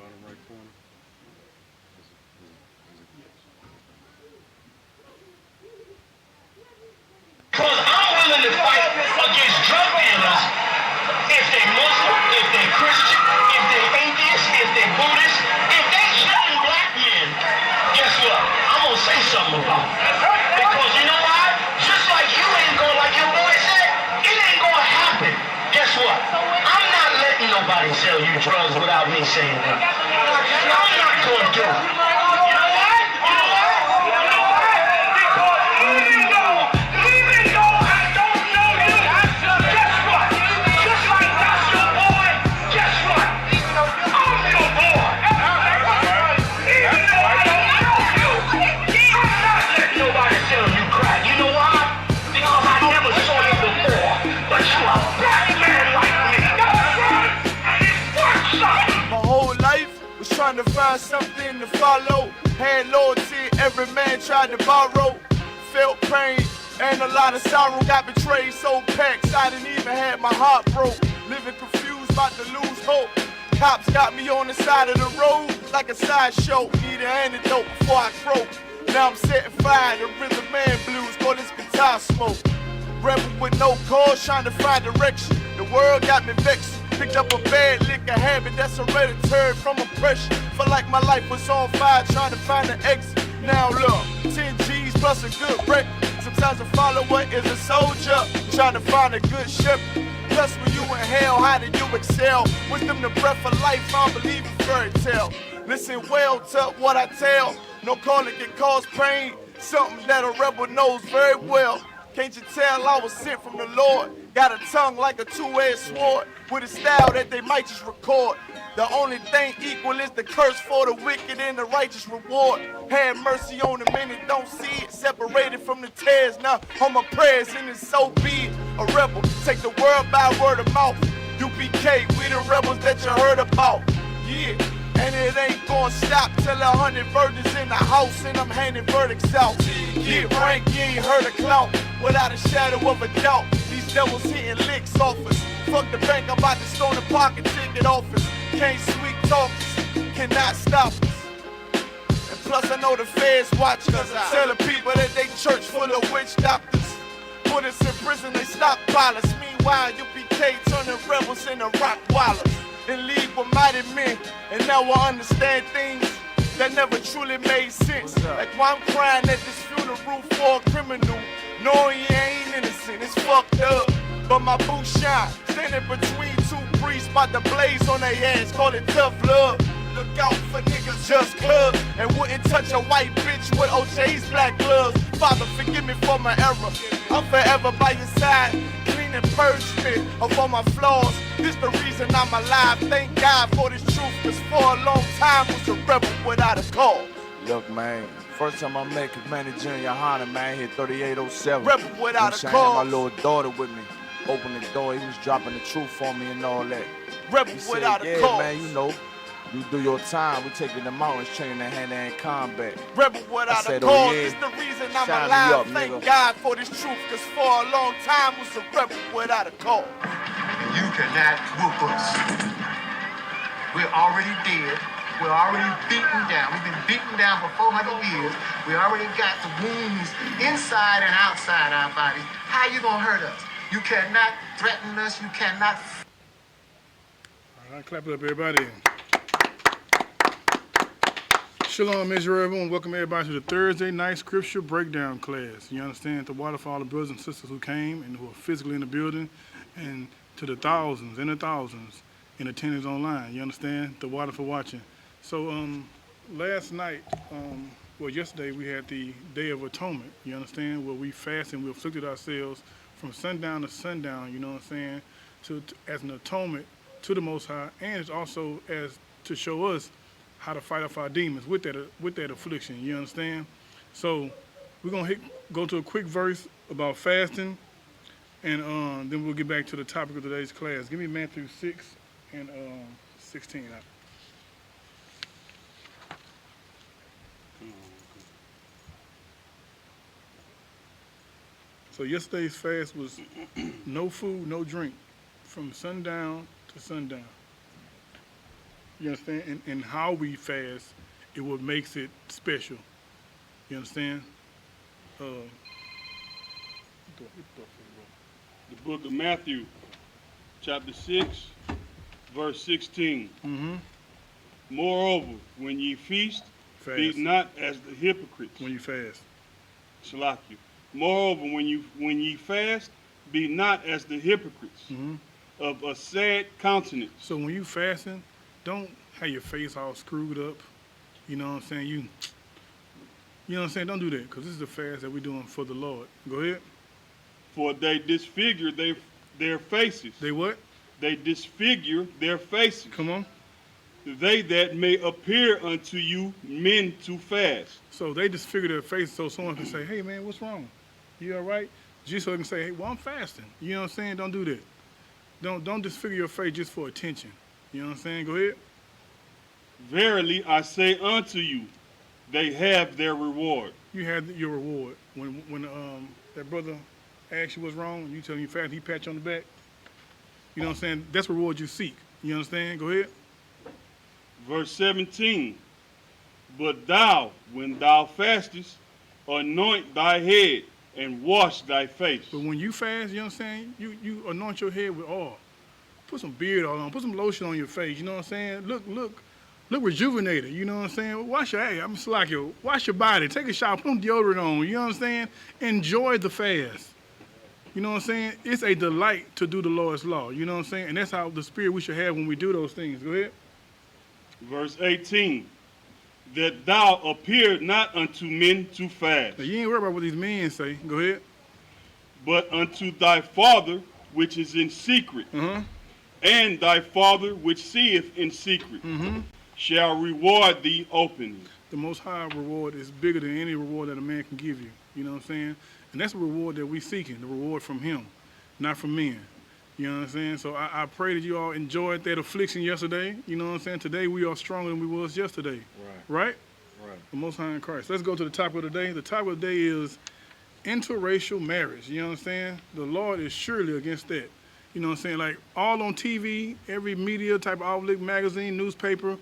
bottom right corner. Because I'm willing to fight against drug dealers if they Muslim, if they Christian, if they atheist, if they Buddhist, if they killing black men. Guess what? I'm gonna say something about it. Because you know why? Just like you ain't gonna, like your boy said, it ain't gonna happen. Guess what? I'm not letting nobody sell you drugs without me saying that. I'm not gonna do it. You know why? You know why? You know why? Because even though I don't know you, guess what? Just like that's your boy, guess what? I'm your boy. Even though I don't know you, I'm not letting nobody sell you crack. You know why? Because I never saw you before. But you a black man like me. And it's worth something. My whole life was trying to find something to follow. Had loyalty, every man tried to borrow. Felt pain and a lot of sorrow. Got betrayed, sold packs, I didn't even have my heart broke. Living confused, about to lose hope. Cops got me on the side of the road like a sideshow. Need an antidote before I croak. Now I'm setting fire to rhythm man blues, call this guitar smoke. Rebel with no cause, trying to find direction. The world got me vexed. Picked up a bad liquor habit that's hereditary from oppression. Felt like my life was on fire, trying to find an exit. Now look, 10 G's plus a good wreck. Sometimes a follower is a soldier, trying to find a good shepherd. Plus when you in hell, how did you excel? Wisdom the breath of life, I don't believe in fairy tale. Listen well to what I tell. No calling can cause pain, something that a rebel knows very well. Can't you tell I was sent from the Lord? Got a tongue like a two-edged sword, with a style that they might just record. The only thing equal is the curse for the wicked and the righteous reward. Have mercy on the many, don't see it. Separated from the tares, now on my prayers, and it's so be it. A rebel, take the world by word of mouth. UPK, we the rebels that you heard about. Yeah. And it ain't gonna stop till 100 virgins in the house and I'm handing verdicts out. Get rank, you ain't heard a clout without a shadow of a doubt. These devils hitting licks off us. Fuck the bank, I'm about to stone the pocket ticket office. Can't sweet talk us, cannot stop us. And plus I know the feds watch us. Telling people that they church full of witch doctors. Put us in prison, they stockpile us. Meanwhile, UPK turning rebels into rock wallers. In league with mighty men, and now I understand things that never truly made sense. Like why I'm crying at this funeral for a criminal, knowing he ain't innocent, it's fucked up. But my boo shine, standing between two priests, about to blaze on their ass, call it tough love. Look out for niggas just cuz, and wouldn't touch a white bitch with OJ's black gloves. Father, forgive me for my error, I'm forever by your side. Clean and purge me of all my flaws. This the reason I'm alive. Thank God for this truth, cause for a long time was a rebel without a cause. Look, man, first time I met his manager in YAHANNA, man, hit 3807. Rebel without a I cause. had my little daughter with me. Opened the door, he was dropping the truth for me and all that. Rebel He said, without a yeah, cause. man, you know, you do your time. We taking the mountains, training in hand-to-hand combat. Rebel without said, a oh, cause. yeah. This the reason I'm Shine me alive. up, Thank nigga. God for this truth, cause for a long time was a rebel without a cause. You cannot whoop us. We're already dead. We're already beaten down. We've been beaten down for 400 years. We already got the wounds inside and outside our bodies. How you gonna hurt us? You cannot threaten us. You cannot. All right, clap it up, everybody. Shalom, Israel, everyone. Welcome everybody to the Thursday night scripture breakdown class. You understand? The water for all the brothers and sisters who came and who are physically in the building, and to the thousands and the thousands in attendance online. You understand? The water for watching. So last night, well, yesterday we had the Day of Atonement. You understand? Where we fasted and we afflicted ourselves from sundown to sundown. You know what I'm saying? As an atonement to the Most High, and it's also as to show us how to fight off our demons with that affliction. You understand? So we're gonna go to a quick verse about fasting, and then we'll get back to the topic of today's class. Give me Matthew 6 and 16. So yesterday's fast was no food, no drink, from sundown to sundown. You understand? And how we fast is what makes it special. You understand? The book of Matthew, chapter 6, verse 16. Mm-hmm. Moreover, when ye feast, be Fast. not as the hypocrites. When you fast. Shalakia. Moreover, when ye fast, be not as the hypocrites Mm-hmm. of a sad countenance. So when you fasting, don't have your face all screwed up. You know what I'm saying? You know what I'm saying? Don't do that, because this is the fast that we're doing for the Lord. Go ahead. For they disfigure their faces. They what? They disfigure their faces. Come on. They that may appear unto you men to fast. So they disfigure their face so someone can say, hey, man, what's wrong? You all right? Just so they can say, hey, well, I'm fasting. You know what I'm saying? Don't do that. Don't disfigure your face just for attention. You know what I'm saying? Go ahead. Verily I say unto you, they have their reward. You had your reward. When that brother asks you what's wrong, and you tell him you fast, he pat you on the back. You know what I'm saying? That's the reward you seek. You understand? Go ahead. Verse 17. But thou, when thou fastest, anoint thy head and wash thy face. But when you fast, you know what I'm saying? You anoint your head with oil. Put some beard oil on. Put some lotion on your face. You know what I'm saying? Look rejuvenated. You know what I'm saying? Wash your ass. I'm just like you. Wash your body. Take a shower. Put some deodorant on. You know what I'm saying? Enjoy the fast. You know what I'm saying? It's a delight to do the Lord's law. You know what I'm saying? And that's how the spirit we should have when we do those things. Go ahead. Verse 18. That thou appear not unto men to fast, Now, you ain't worried about what these men say. Go ahead. but unto thy Father which is in secret. Uh-huh. And thy Father which seeth in secret shall reward thee openly. The Most High reward is bigger than any reward that a man can give you. You know what I'm saying? And that's the reward that we're seeking, the reward from him, not from men. You know what I'm saying? So I pray that you all enjoyed that affliction yesterday. You know what I'm saying? Today we are stronger than we was yesterday. Right? Right. The Most High in Christ. Let's go to the topic of the day. The topic of the day is interracial marriage. You know what I'm saying? The Lord is surely against that. You know what I'm saying? Like all on TV, every media type of outlet, magazine, newspaper,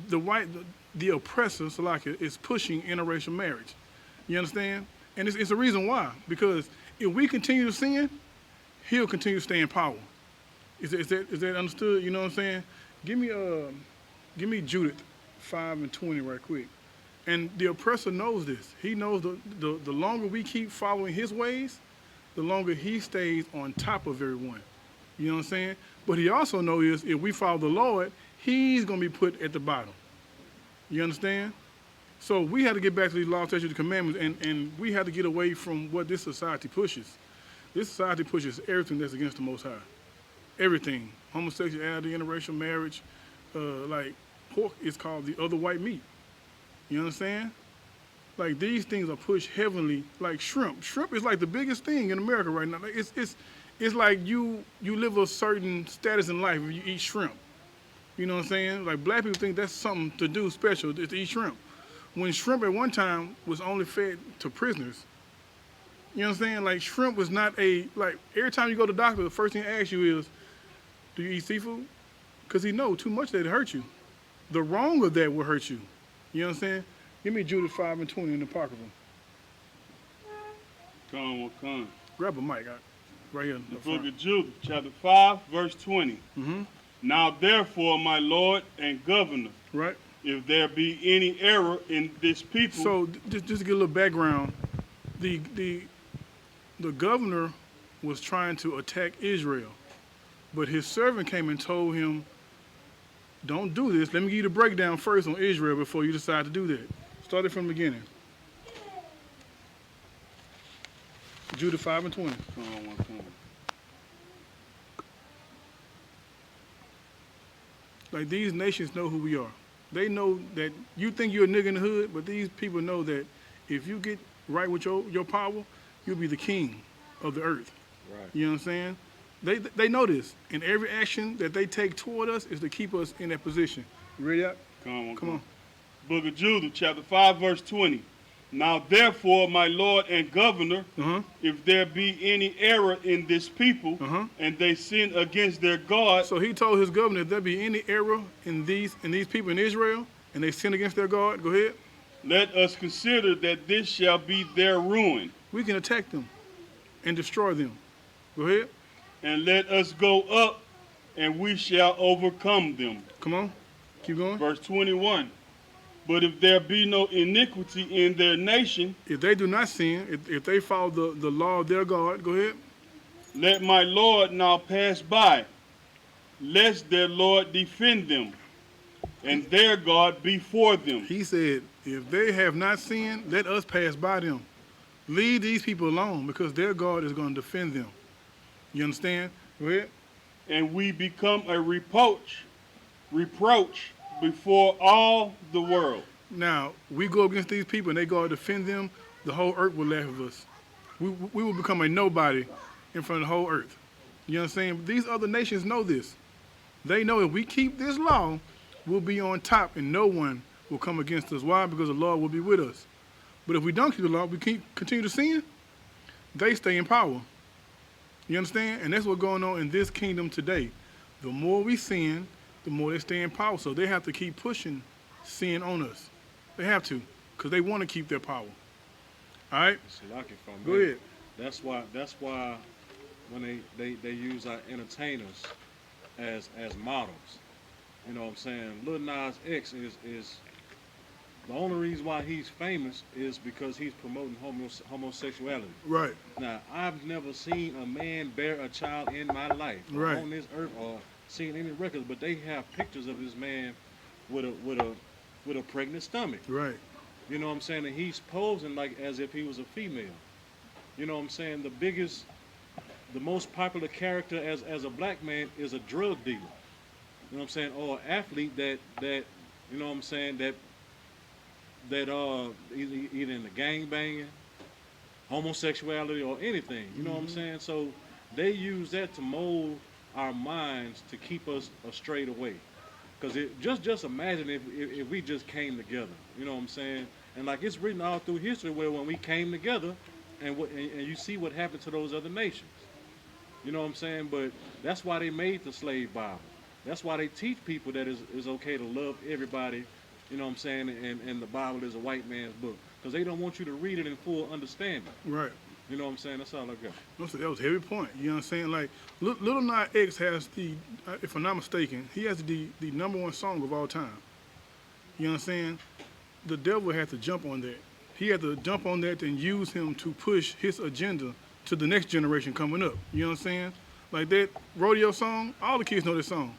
the oppressor, Salakia, is pushing interracial marriage. You understand? And it's a reason why. Because if we continue to sin, he'll continue to stay in power. Is that understood? You know what I'm saying? Give me Judith 5:20 right quick. And the oppressor knows this. He knows the longer we keep following his ways, the longer he stays on top of everyone. You know what I'm saying? But he also knows if we follow the Lord, he's going to be put at the bottom. You understand? So we had to get back to these laws, statutes, and commandments, and we had to get away from what this society pushes. This society pushes everything that's against the Most High. Everything. Homosexuality, interracial marriage, like pork is called the other white meat. You understand? Like these things are pushed heavily, like shrimp. Shrimp is like the biggest thing in America right now. Like it's like you live a certain status in life if you eat shrimp. You know what I'm saying? Like black people think that's something to do special, to eat shrimp. When shrimp at one time was only fed to prisoners. You know what I'm saying? Like shrimp was not like every time you go to the doctor, the first thing they ask you is, do you eat seafood? Because he knows too much that it hurt you. The wrong of that will hurt you. You know what I'm saying? Give me Judith 5:20 in the Apocrypha. Come. Grab a mic right here. The book of Judith, chapter 5, verse 20. Mm-hmm. Now therefore, my Lord and Governor, Right. if there be any error in this people. So just to get a little background, the governor was trying to attack Israel, but his servant came and told him, don't do this. Let me give you the breakdown first on Israel before you decide to do that. Start it from the beginning. Judith 5:20. Come. Like these nations know who we are. They know that you think you're a nigga in the hood, but these people know that if you get right with your power, you'll be the king of the earth. Right. You know what I'm saying? They know this, and every action that they take toward us is to keep us in that position. You ready up? Come on. Book of Judith, chapter 5, verse 20. Now therefore, my Lord and Governor, Uh-huh. if there be any error in this people, Uh-huh. and they sin against their God, So he told his governor, if there be any error in these people in Israel, and they sin against their God, go ahead, let us consider that this shall be their ruin, we can attack them and destroy them. Go ahead. and let us go up, and we shall overcome them. Come on. Keep going. Verse 21. But if there be no iniquity in their nation, If they do not sin, if they follow the law of their God, go ahead. let my Lord now pass by, lest their Lord defend them, and their God be for them. He said, if they have not sinned, let us pass by them. Leave these people alone because their God is going to defend them. You understand? Go ahead. And we become a reproach before all the world. Now, we go against these people and they go to defend them, the whole earth will laugh at us. We will become a nobody in front of the whole earth. You understand? These other nations know this. They know if we keep this law, we'll be on top and no one will come against us. Why? Because the Lord will be with us. But if we don't keep the law, we continue to sin, they stay in power. You understand? And that's what's going on in this kingdom today. The more we sin, the more they stay in power. So they have to keep pushing sin on us. They have to, because they want to keep their power. All right? Go ahead. That's why when they use our entertainers as models. You know what I'm saying? Lil Nas X is the only reason why he's famous is because he's promoting homosexuality. Right. Now, I've never seen a man bear a child in my life Right. on this earth or seen any records, but they have pictures of this man with a pregnant stomach. Right. You know what I'm saying? And he's posing like as if he was a female. You know what I'm saying? The most popular character as a black man is a drug dealer. You know what I'm saying? Or an athlete that you know what I'm saying, that either in the gang banging, homosexuality, or anything. You know what I'm saying? So they use that to mold our minds to keep us straight away. Because just imagine if we just came together. You know what I'm saying? And like it's written all through history where when we came together, and you see what happened to those other nations. You know what I'm saying? But that's why they made the slave Bible. That's why they teach people that it's okay to love everybody. You know what I'm saying? And the Bible is a white man's book. Because they don't want you to read it in full understanding. Right. You know what I'm saying? That's all I got. That was a heavy point. You know what I'm saying? Like, Lil Nas X has if I'm not mistaken, he has the #1 song of all time. You know what I'm saying? The devil had to jump on that. He had to jump on that and use him to push his agenda to the next generation coming up. You know what I'm saying? Like that rodeo song, all the kids know this song.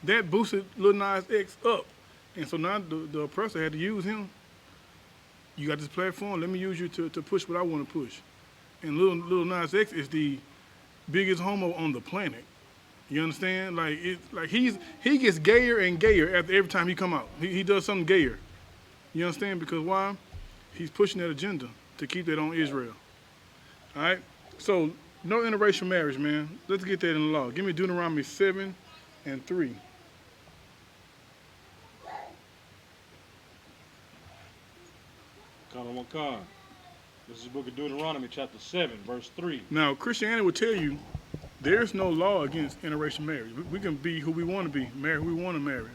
That boosted Lil Nas X up. And so now the oppressor had to use him. You got this platform, let me use you to push what I want to push. And Lil Nas X is the biggest homo on the planet. You understand? Like he gets gayer and gayer after every time he come out. He does something gayer. You understand? Because why? He's pushing that agenda to keep that on Israel. All right? So no interracial marriage, man. Let's get that in the law. Give me Deuteronomy 7:3. This is the book of Deuteronomy, chapter 7, verse 3. Now, Christianity will tell you there's no law against interracial marriage. We can be who we want to be, marry who we want to marry,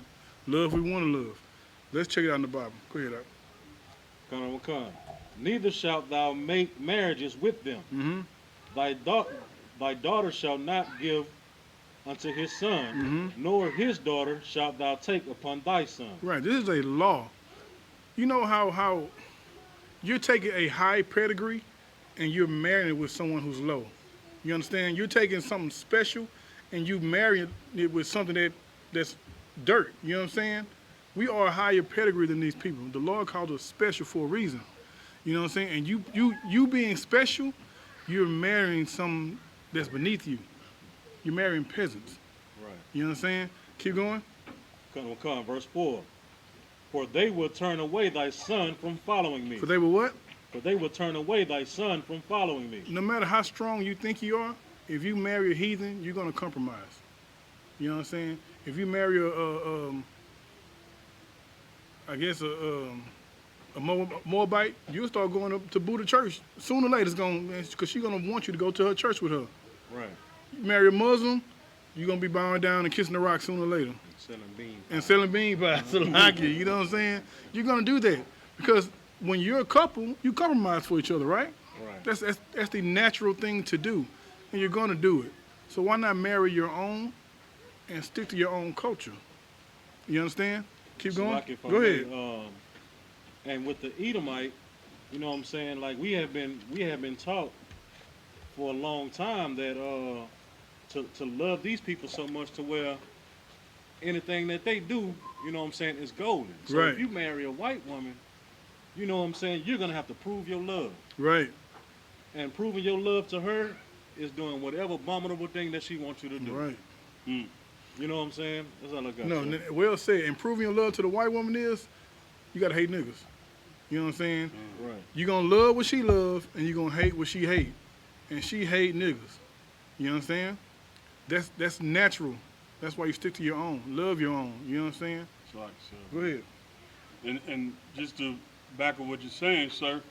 love who we want to love. Let's check it out in the Bible. Go ahead, Al. Neither shalt thou make marriages with them. Mm-hmm. Thy daughter shalt not give unto his son, nor his daughter shalt thou take upon thy son. Right. This is a law. You know how you're taking a high pedigree and you're marrying it with someone who's low. You understand? You're taking something special and you marrying it with something that's dirt. You know what I'm saying? We are a higher pedigree than these people. The Lord called us special for a reason. You know what I'm saying? And you being special, you're marrying someone that's beneath you. You're marrying peasants. Right. You know what I'm saying? Keep going. Verse 4. For they will turn away thy son from following me. For they will what? For they will turn away thy son from following me. No matter how strong you think you are, if you marry a heathen, you're going to compromise. You know what I'm saying? If you marry a Moabite, you'll start going up to Buddha church. Sooner or later, it's going because she's gonna want you to go to her church with her. Right. You marry a Muslim, you're gonna be bowing down and kissing the rock sooner or later. Selling bean pies. So like it, you know what I'm saying? You're gonna do that because when you're a couple, you compromise for each other, right? Right. That's the natural thing to do, and you're gonna do it. So why not marry your own and stick to your own culture? You understand? Keep going. Like if I Go may, ahead. And with the Edomite, you know what I'm saying? Like we have been taught for a long time that to love these people so much to where anything that they do, you know what I'm saying, is golden. So Right. if you marry a white woman, you know what I'm saying, you're gonna have to prove your love. Right. And proving your love to her is doing whatever abominable thing that she wants you to do. Right. You know what I'm saying? That's all I got. No, sir. well said. And proving your love to the white woman is you gotta hate niggas. You know what I'm saying? Right. You're gonna love what she loves and you're gonna hate what she hate. And she hate niggas. You understand? That's natural. That's why you stick to your own. Love your own. You know what I'm saying? It's like, sir. Go ahead. And just to back up what you're saying, sir,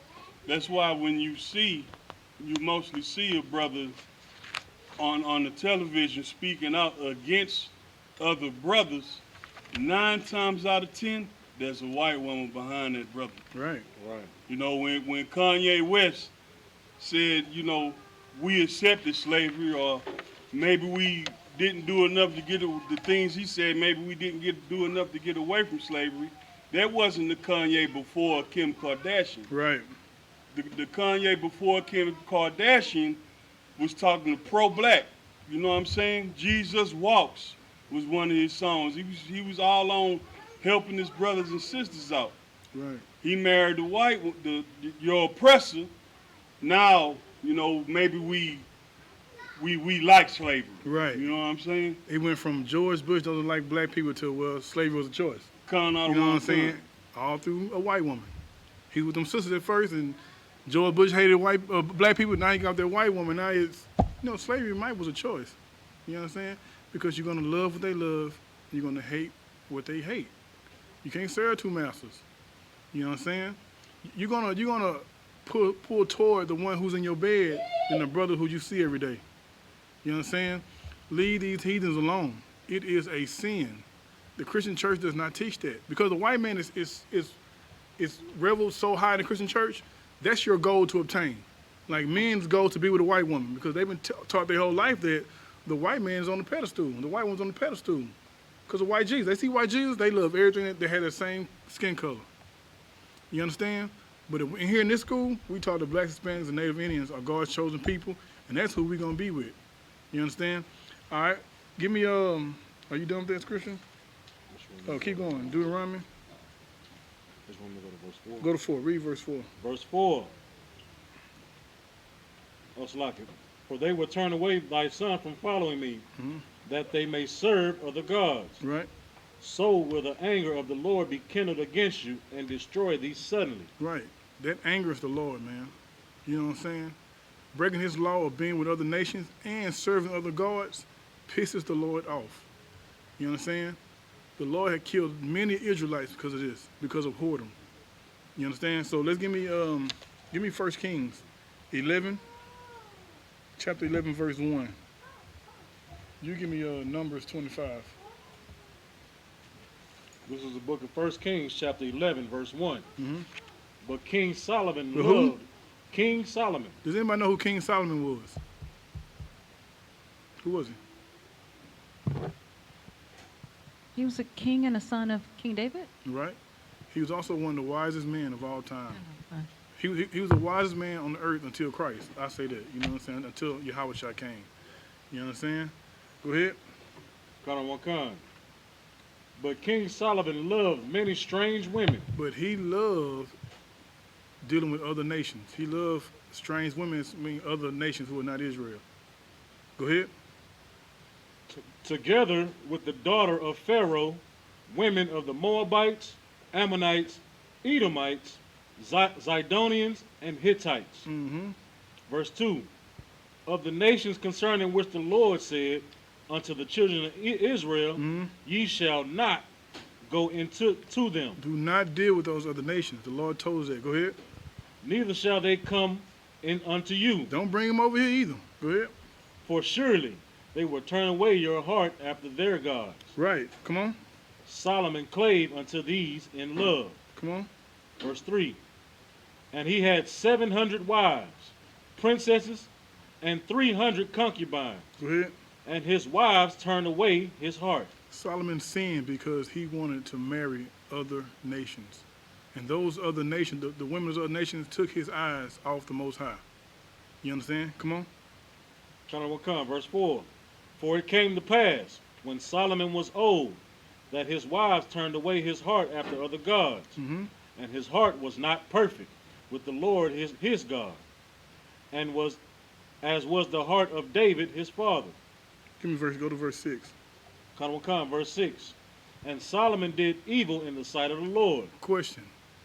that's why when you mostly see a brother on the television speaking out against other brothers, 9 times out of 10, there's a white woman behind that brother. Right. Right. You know, when Kanye West said, you know, we accepted slavery, or maybe we didn't do enough to get the things he said, maybe we didn't do enough to get away from slavery, that wasn't the Kanye before Kim Kardashian. Right. The Kanye before Kim Kardashian was talking to pro-black. You know what I'm saying? Jesus Walks was one of his songs. He was all on helping his brothers and sisters out. Right. He married your oppressor. Now, you know, maybe we like slavery. Right. You know what I'm saying? It went from George Bush doesn't like black people to, well, slavery was a choice. Coming out You of know what one I'm saying? time. All through a white woman. He was with them sisters at first, and George Bush hated black people. Now he got that white woman. Now it's, you know, slavery was a choice. You know what I'm saying? Because you're gonna love what they love, you're gonna hate what they hate. You can't serve two masters. You know what I'm saying? You're gonna pull toward the one who's in your bed than the brother who you see every day. You know what I'm saying? Leave these heathens alone. It is a sin. The Christian church does not teach that, because the white man is reveled so high in the Christian church. That's your goal to obtain. Like men's goal to be with a white woman, because they've been taught their whole life that the white man is on the pedestal, the white one's on the pedestal. Because of white Jesus, they see white Jesus, they love everything that they had the same skin color. You understand? But here in this school, we taught the blacks, Hispanics, and Native Indians are God's chosen people, and that's who we're gonna be with. You understand? All right, give me are you done with that, Christian? Oh, keep going. Deuteronomy. Just want me to go to verse 4. Go to 4. Read verse 4. Verse 4. Oh, it's like it. For they will turn away thy son from following me, that they may serve other gods. Right. So will the anger of the Lord be kindled against you and destroy thee suddenly. Right. That angers the Lord, man. You know what I'm saying? Breaking his law of being with other nations and serving other gods pisses the Lord off. You know what I'm saying? The Lord had killed many Israelites because of this, because of whoredom. You understand? So let's give me 1 Kings 11, chapter 11, verse 1. You give me Numbers 25. This is the book of 1 Kings, chapter 11, verse 1. But King Solomon But who? loved King Solomon. Does anybody know who King Solomon was? Who was he? He was a king and a son of King David? Right? He was also one of the wisest men of all time. Uh, He was the wisest man on the earth until Christ. I say that, you know what I'm saying? Until YAHANNA came. You understand? Go ahead. Kanawakan. But King Solomon loved many strange women. But he loved dealing with other nations. He loved strange women, meaning other nations who are not Israel. Go ahead. Together with the daughter of Pharaoh, women of the Moabites, Ammonites, Edomites, Zidonians, and Hittites. Verse 2. Of the nations concerning which the Lord said unto the children of Israel, ye shall not go into to them. Do not deal with those other nations. The Lord told us that. Go ahead. Neither shall they come in unto you. Don't bring them over here either. Go ahead. For surely they will turn away your heart after their gods. Right. Come on. Solomon clave unto these in love. Come on. Verse 3. And he had 700 wives, princesses, and 300 concubines. Go ahead. And his wives turned away his heart. Solomon sinned because he wanted to marry other nations. And those other nations, the women of other nations, took his eyes off the Most High. You understand? Come on. Verse 4. For it came to pass, when Solomon was old, that his wives turned away his heart after other gods. Mm-hmm. And his heart was not perfect with the Lord his God, and was as was the heart of David his father. Give me verse. Go to verse 6. Verse 6. And Solomon did evil in the sight of the Lord. Question.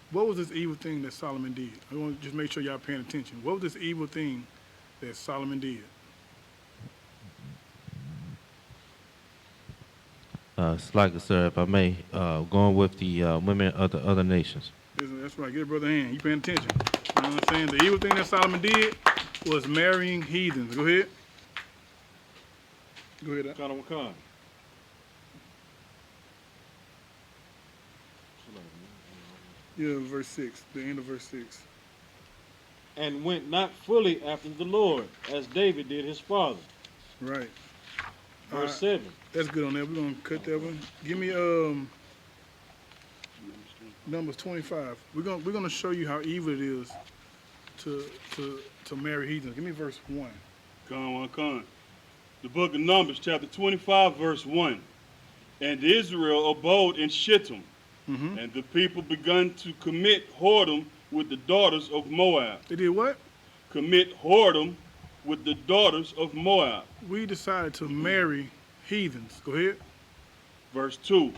What was this evil thing that Solomon did? I want to just make sure y'all paying attention. What was this evil thing that Solomon did? Slightly, sir, if I may, going with the women of the other nations. That's right. Get a brother hand. You paying attention. You know what I'm saying? The evil thing that Solomon did was marrying heathens. Go ahead. Go ahead. Yeah, verse 6. The end of verse 6. And went not fully after the Lord, as David did his father. Right. Verse 7. That's good on that. We're going to cut that one. Give me Numbers 25. We're going to show you how evil it is to marry heathens. Give me verse 1. Come. The book of Numbers, chapter 25, verse 1. And Israel abode in Shittim, and the people begun to commit whoredom with the daughters of Moab. They did what? Commit whoredom with the daughters of Moab. We decided to marry heathens. Go ahead. Verse 2.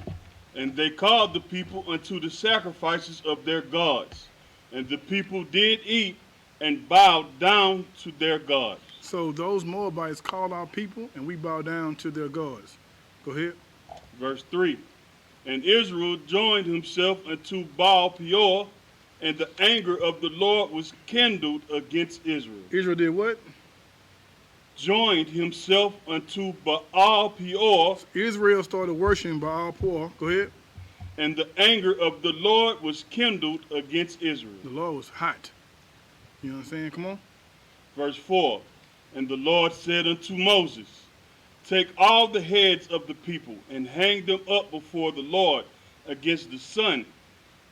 And they called the people unto the sacrifices of their gods. And the people did eat and bowed down to their gods. So those Moabites called our people, and we bowed down to their gods. Go ahead. Verse 3. And Israel joined himself unto Baal Peor, and the anger of the Lord was kindled against Israel. Israel did what? Joined himself unto Baal Peor. Israel started worshiping Baal Peor. Go ahead. And the anger of the Lord was kindled against Israel. The Lord was hot. You know what I'm saying? Come on. Verse 4. And the Lord said unto Moses, take all the heads of the people and hang them up before the Lord against the sun,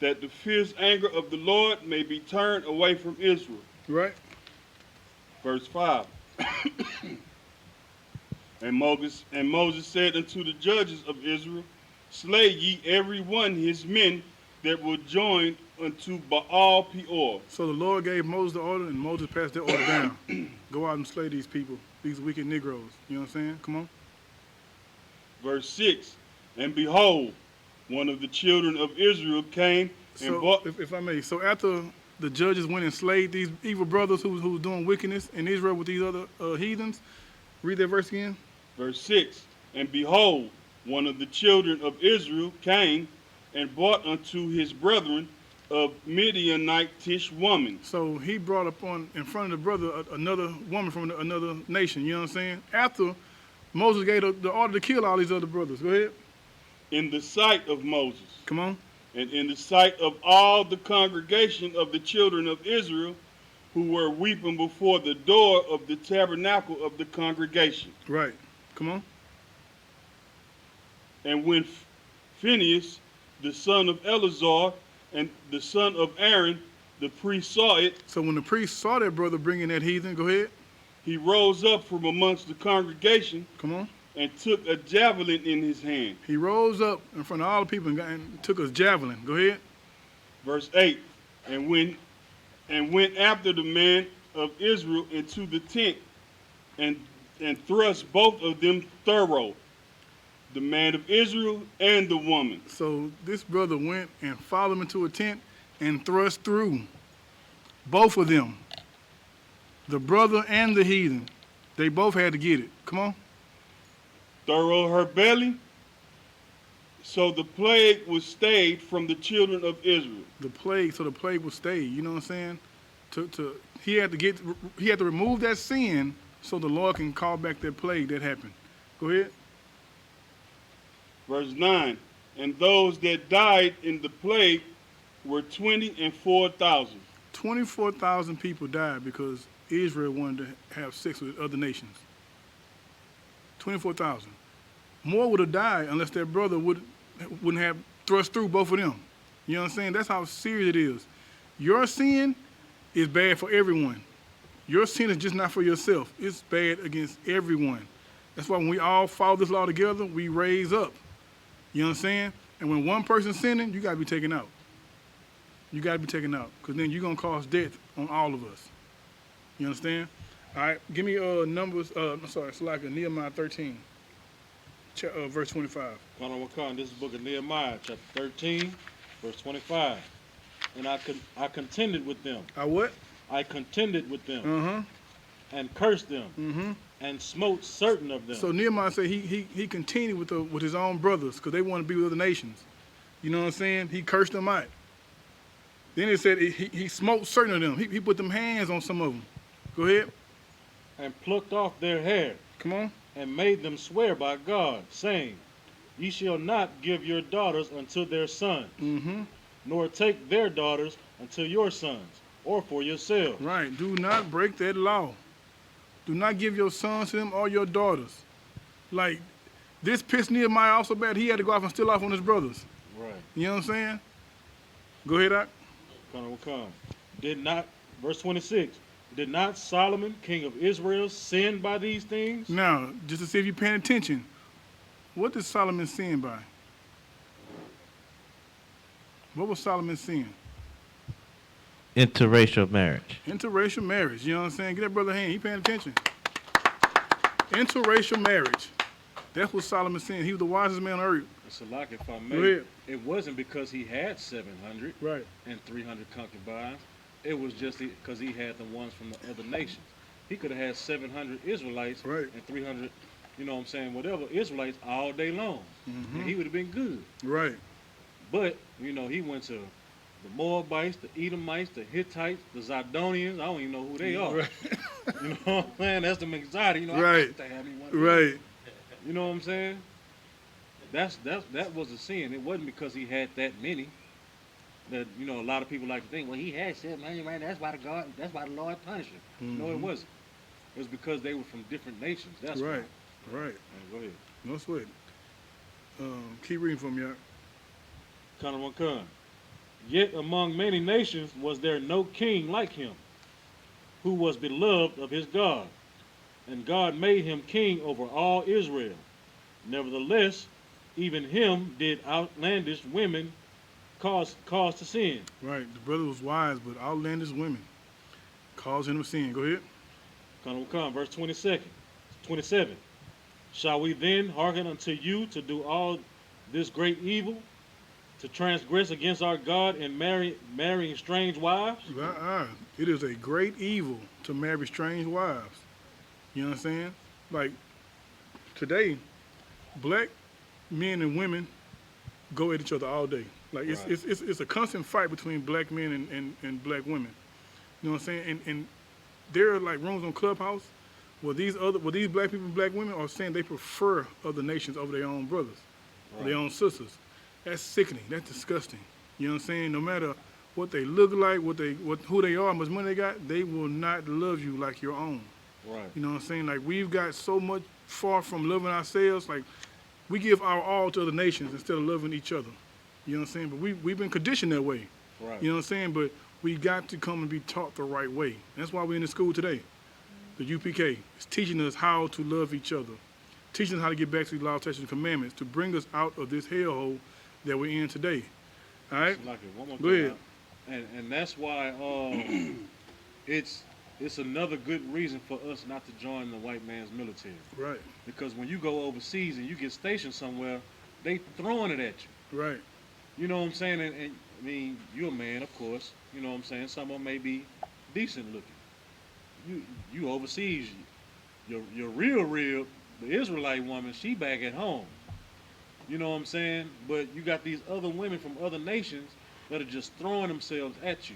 that the fierce anger of the Lord may be turned away from Israel. Right. Verse 5. And Moses said unto the judges of Israel, slay ye every one his men that will join unto Baal Peor. So the Lord gave Moses the order, and Moses passed that order down. Go out and slay these people, these wicked Negroes. You know what I'm saying? Come on. Verse 6. And behold, one of the children of Israel came and bought... If I may, so after the judges went and slayed these evil brothers who was doing wickedness in Israel with these other heathens, read that verse again. Verse 6. And behold, one of the children of Israel came and brought unto his brethren a Midianitish woman. So he brought upon in front of the brother another woman from another nation. You know what I'm saying? After Moses gave the order to kill all these other brothers. Go ahead. In the sight of Moses. Come on. And in the sight of all the congregation of the children of Israel, who were weeping before the door of the tabernacle of the congregation. Right. Come on. And when Phinehas, the son of Eleazar, and the son of Aaron, the priest, saw it. So when the priest saw that brother bringing that heathen, go ahead. He rose up from amongst the congregation. Come on. And took a javelin in his hand. He rose up in front of all the people and took a javelin. Go ahead. Verse 8. And went after the man of Israel into the tent and thrust both of them thorough, the man of Israel and the woman. So this brother went and followed him into a tent and thrust through both of them, the brother and the heathen. They both had to get it. Come on. Thorough her belly So the plague was stayed from the children of Israel. The plague, so the plague will stay. You know what I'm saying? He had to remove that sin so the Lord can call back that plague that happened. Go ahead. Verse 9. And those that died in the plague were 24,000. 24,000 people died because Israel wanted to have sex with other nations. 24,000. More would have died unless their brother wouldn't have thrust through both of them. You know what I'm saying? That's how serious it is. Your sin is bad for everyone. Your sin is just not for yourself. It's bad against everyone. That's why when we all follow this law together, we raise up. You know what I'm saying? And when one person's sinning, you got to be taken out. You got to be taken out because then you're going to cause death on all of us. You understand? All right, give me numbers. It's like Nehemiah 13, verse 25. This is the book of Nehemiah, chapter 13, verse 25. And I contended with them. I what? I contended with them. And cursed them. And smote certain of them. So Nehemiah said he continued with his own brothers because they want to be with other nations. You know what I'm saying? He cursed them out. Then it said he smote certain of them. He put them hands on some of them. Go ahead. And plucked off their hair. Come on. And made them swear by God, saying, Ye shall not give your daughters unto their sons, nor take their daughters unto your sons, or for yourselves. Right. Do not break that law. Do not give your sons to them or your daughters. Like, this pissed Nehemiah off so bad, he had to go off and steal off on his brothers. Right. You know what I'm saying? Go ahead, Doc. Verse 26, did not Solomon, king of Israel, sin by these things? Now, just to see if you're paying attention, what did Solomon sin by? What was Solomon sin? Interracial marriage. Interracial marriage. You know what I'm saying? Get that brother a hand. He paying attention. Interracial marriage. That's what Solomon said. He was the wisest man on earth. So, like, if I may, it wasn't because he had 700 and 300 concubines. It was just because he had the ones from the other nations. He could have had 700 Israelites and 300, you know what I'm saying, whatever, Israelites all day long. And he would have been good. Right. But, you know, he went to the Moabites, the Edomites, the Hittites, the Zidonians. I don't even know who they are. Right. You know what I'm saying? That's the anxiety. You know, right. I got to have me one. Right. You know what I'm saying? That was a sin. It wasn't because he had that many. That, you know, a lot of people like to think, well, he had 700, right? That's why the Lord punished him. No, it wasn't. It was because they were from different nations. That's right. Why. Right. Go ahead. No sweat. Keep reading from y'all. Yet among many nations was there no king like him, who was beloved of his God, and God made him king over all Israel. Nevertheless, even him did outlandish women cause to sin. Right. The brother was wise, but outlandish women caused him to sin. Go ahead. Verse 27. Shall we then hearken unto you to do all this great evil, to transgress against our God and marrying strange wives? It is a great evil to marry strange wives. You know what I'm saying? Like, today, black men and women go at each other all day. Like, it's a constant fight between black men and black women. You know what I'm saying? And there are like rooms on Clubhouse where these black people and black women are saying they prefer other nations over their own brothers, or their own sisters. That's sickening. That's disgusting. You know what I'm saying? No matter what they look like, who they are, how much money they got, they will not love you like your own. Right. You know what I'm saying? Like, we've got so much far from loving ourselves. Like, we give our all to other nations instead of loving each other. You know what I'm saying? But we've been conditioned that way. Right. You know what I'm saying? But we got to come and be taught the right way. That's why we're in the school today. The UPK is teaching us how to love each other, teaching us how to get back to the law, statutes, and commandments to bring us out of this hellhole that we're in today. All right? Go ahead. And that's why it's another good reason for us not to join the white man's military. Right. Because when you go overseas and you get stationed somewhere, they throwing it at you. Right. You know what I'm saying? And I mean, you're a man, of course. You know what I'm saying? Some of them may be decent looking. You overseas, your real, the Israelite woman, she back at home. You know what I'm saying? But you got these other women from other nations that are just throwing themselves at you.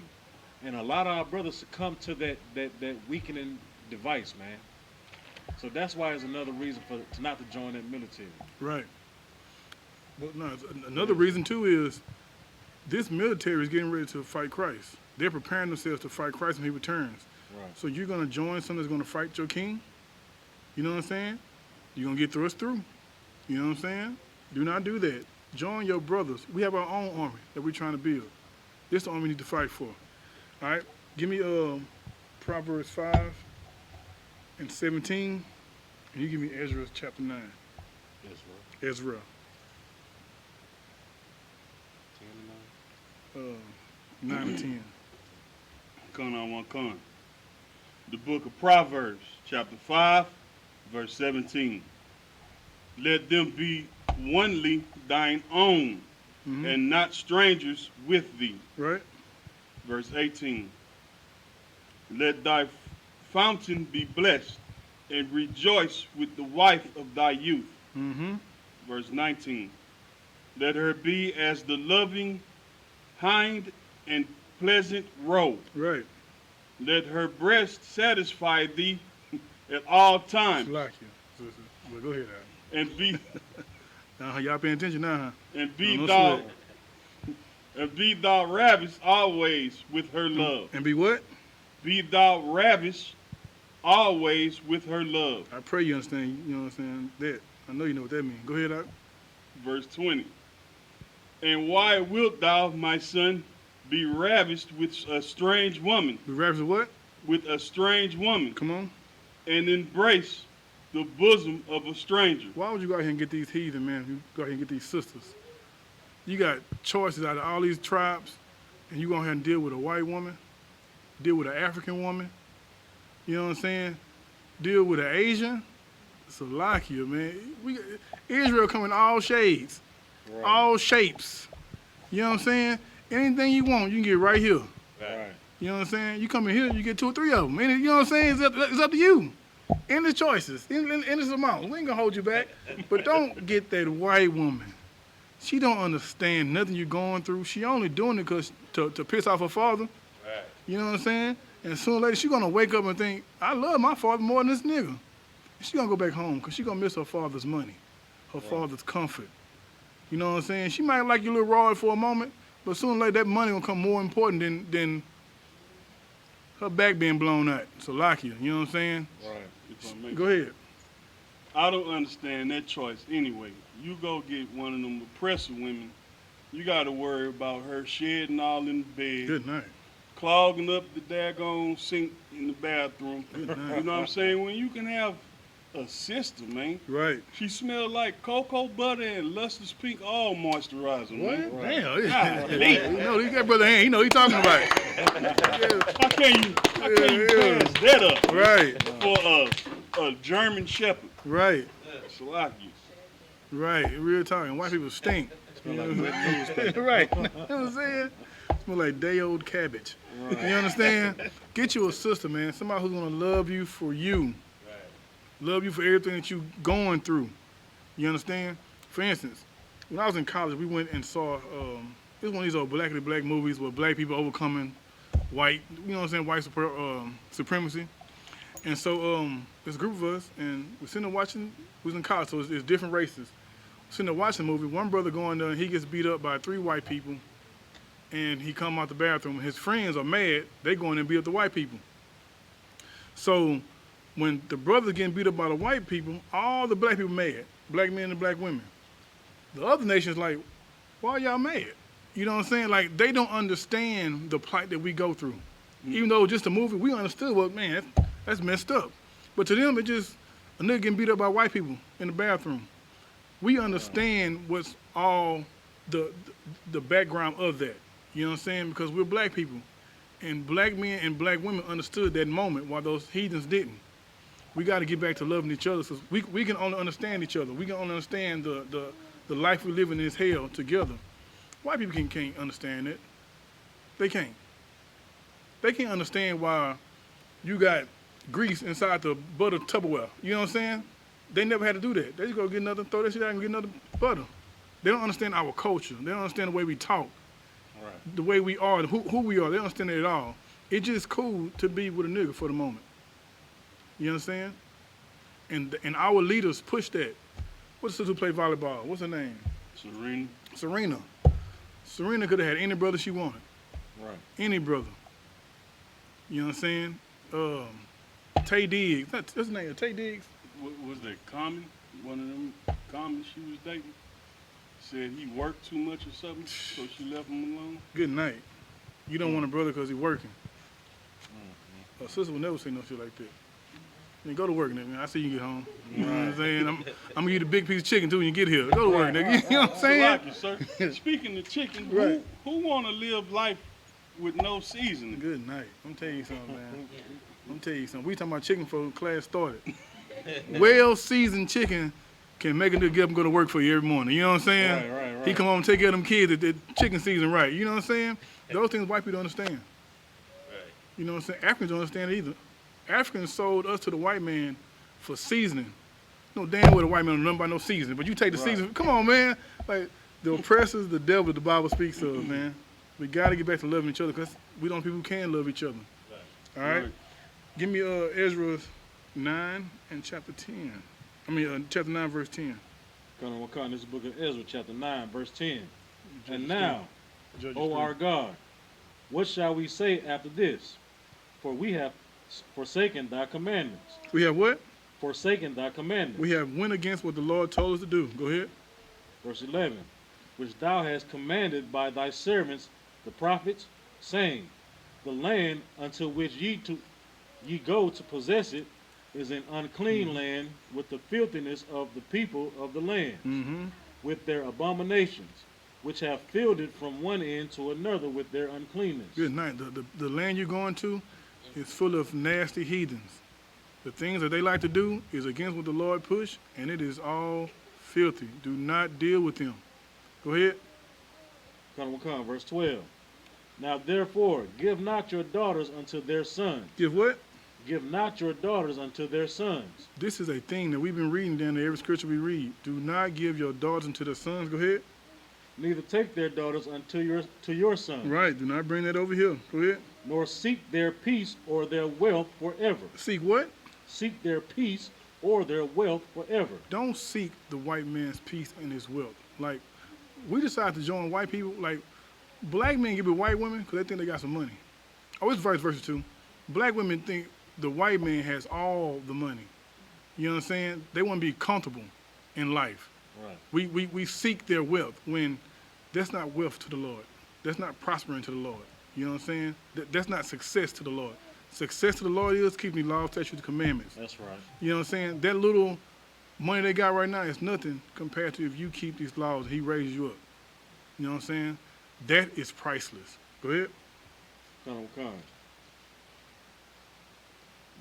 And a lot of our brothers succumb to that weakening device, man. So that's why it's another reason to not to join that military. Right. But no, another reason too is this military is getting ready to fight Christ. They're preparing themselves to fight Christ when he returns. Right. So you're going to join someone that's going to fight your king? You know what I'm saying? You're going to get thrust through. You know what I'm saying? Do not do that. Join your brothers. We have our own army that we're trying to build. This is the army we need to fight for. All right? Give me Proverbs 5 and 17, and you give me Ezra chapter 9. Ezra. 9 and 10. Come on, one come. The book of Proverbs, chapter 5, verse 17. Let them be only thine own, and not strangers with thee. Right? Verse 18. Let thy fountain be blessed, and rejoice with the wife of thy youth. Verse 19. Let her be as the loving hind and pleasant roe. Right. Let her breast satisfy thee at all times. Like you. Well, go ahead, Al. And be Y'all paying attention now, huh? and be No thou sweat. and be thou ravished always with her love. And be what? Be thou ravished always with her love. I pray you understand, you know what I'm saying, that. I know you know what that means. Go ahead, Al. Verse 20. And why wilt thou, my son, be ravished with a strange woman? Be ravished with what? With a strange woman, Come on. and embrace the bosom of a stranger. Why would you go out here and get these heathen, man? You go out here and get these sisters. You got choices out of all these tribes, and you go out here and deal with a white woman, deal with an African woman, you know what I'm saying? Deal with an Asian. Salakia, man. Israel come in all shades, all shapes. You know what I'm saying? Anything you want, you can get right here. Right. You know what I'm saying? You come in here, you get 2 or 3 of them. You know what I'm saying? It's up to you. Endless choices, endless amounts. We ain't gonna hold you back. But don't get that white woman. She don't understand nothing you're going through. She only doing it because to piss off her father. Right. You know what I'm saying? And sooner or later, she gonna wake up and think, I love my father more than this nigga. She gonna go back home because she gonna miss her father's money, her father's comfort. You know what I'm saying? She might like your little rod for a moment, but sooner or later that money gonna come more important than her back being blown out. Salakia, you know what I'm saying? Right. If I may. Go ahead. I don't understand that choice anyway. You go get one of them oppressor women, you got to worry about her shedding all in the bed, Good night. clogging up the daggone sink in the bathroom. Good You night. know what I'm saying? When you can have a sister, man. Right. She smelled like cocoa butter and lustrous pink all moisturizer, man. Damn. Golly. You know, he got brother hand. You know he talking about it. How can you pass that up Right. for a German Shepherd? Right. Salakius. Right. Real talking. White people stink. Smell like wet newspaper. Right. You know what I'm saying? Smell like day-old cabbage. You understand? Get you a sister, man. Somebody who's gonna love you for you. Love you for everything that you going through. You understand? For instance, when I was in college, we went and saw, it was one of these old black movies where black people overcoming white, you know what I'm saying, white supremacy. And so there's a group of us, and we're sitting there watching, we was in college, so it's different races. Sitting there watching the movie, one brother going there, and he gets beat up by 3 white people, and he come out the bathroom, and his friends are mad, they go in and beat up the white people. So when the brothers getting beat up by the white people, all the black people mad, black men and black women. The other nations like, why y'all mad? You know what I'm saying? Like, they don't understand the plight that we go through. Even though just a movie, we understood, well, man, that's messed up. But to them, it just, a nigga getting beat up by white people in the bathroom. We understand what's all the background of that. You know what I'm saying? Because we're black people. And black men and black women understood that moment while those heathens didn't. We got to get back to loving each other. So we can only understand each other. We can only understand the life we live in this hell together. White people can't understand it. They can't. They can't understand why you got grease inside the butter Tupperware. You know what I'm saying? They never had to do that. They just go get another, throw that shit out and get another butter. They don't understand our culture. They don't understand the way we talk, Right. the way we are, who we are. They don't understand it at all. It's just cool to be with a nigga for the moment. You understand? And our leaders push that. What's the sister who play volleyball? What's her name? Serena. Serena could have had any brother she wanted. Right. Any brother. You know what I'm saying? Tay Diggs. What's his name? Tay Diggs? Was that Common? One of them Common she was dating? Said he worked too much or something, so she left him alone. Good night. You don't want a brother because he's working. A sister will never say no shit like that. Man, go to work, nigga. I see you get home. You know what I'm saying? I'm gonna give you the big piece of chicken too when you get here. Go to work, nigga. You know what I'm saying? Sir. Speaking of chicken, Right. who want to live life with no seasoning? Good night. I'm tell you something, man. I'm tell you something. We talking about chicken before class started. Well-seasoned chicken can make a nigga get up and go to work for you every morning. You know what I'm saying? Right. He come home and take care of them kids at the chicken season right. You know what I'm saying? Those things white people don't understand. You know what I'm saying? Africans don't understand it either. Africans sold us to the white man for seasoning. No damn well the white man don't know nothing about no seasoning, but you take the seasoning. Come on, man. Like the oppressors, the devil the Bible speaks of, man. We got to get back to loving each other because we don't people who can love each other. All right? Give me Ezra 9 and chapter 10. Chapter 9, verse 10. This is the book of Ezra, chapter 9, verse 10. And now, Judges O 3. our God, what shall we say after this? For we have forsaken thy commandments. We have what? Forsaken thy commandments. We have went against what the Lord told us to do. Go ahead. Verse 11. Which thou hast commanded by thy servants, the prophets, saying, the land unto which ye go to possess it is an unclean land with the filthiness of the people of the land, with their abominations, which have filled it from one end to another with their uncleanness. Good night. The land you're going to is full of nasty heathens. The things that they like to do is against what the Lord pushed, and it is all filthy. Do not deal with them. Go ahead. Verse 12. Now therefore, give not your daughters unto their sons. Give what? Give not your daughters unto their sons. This is a thing that we've been reading down there every scripture we read. Do not give your daughters unto their sons. Go ahead. Neither take their daughters unto your sons. Right. Do not bring that over here. Go ahead. Nor seek their peace or their wealth forever. Seek what? Seek their peace or their wealth forever. Don't seek the white man's peace and his wealth. Like, we decide to join white people. Like, black men get with white women because they think they got some money. Oh, it's vice versa too. Black women think the white man has all the money. You know what I'm saying? They want to be comfortable in life. Right. We seek their wealth when that's not wealth to the Lord. That's not prospering to the Lord. You know what I'm saying? That's not success to the Lord. Success to the Lord is keeping the law, statutes, and commandments. That's right. You know what I'm saying? That little money they got right now is nothing compared to if you keep these laws, he raises you up. You know what I'm saying? That is priceless. Go ahead.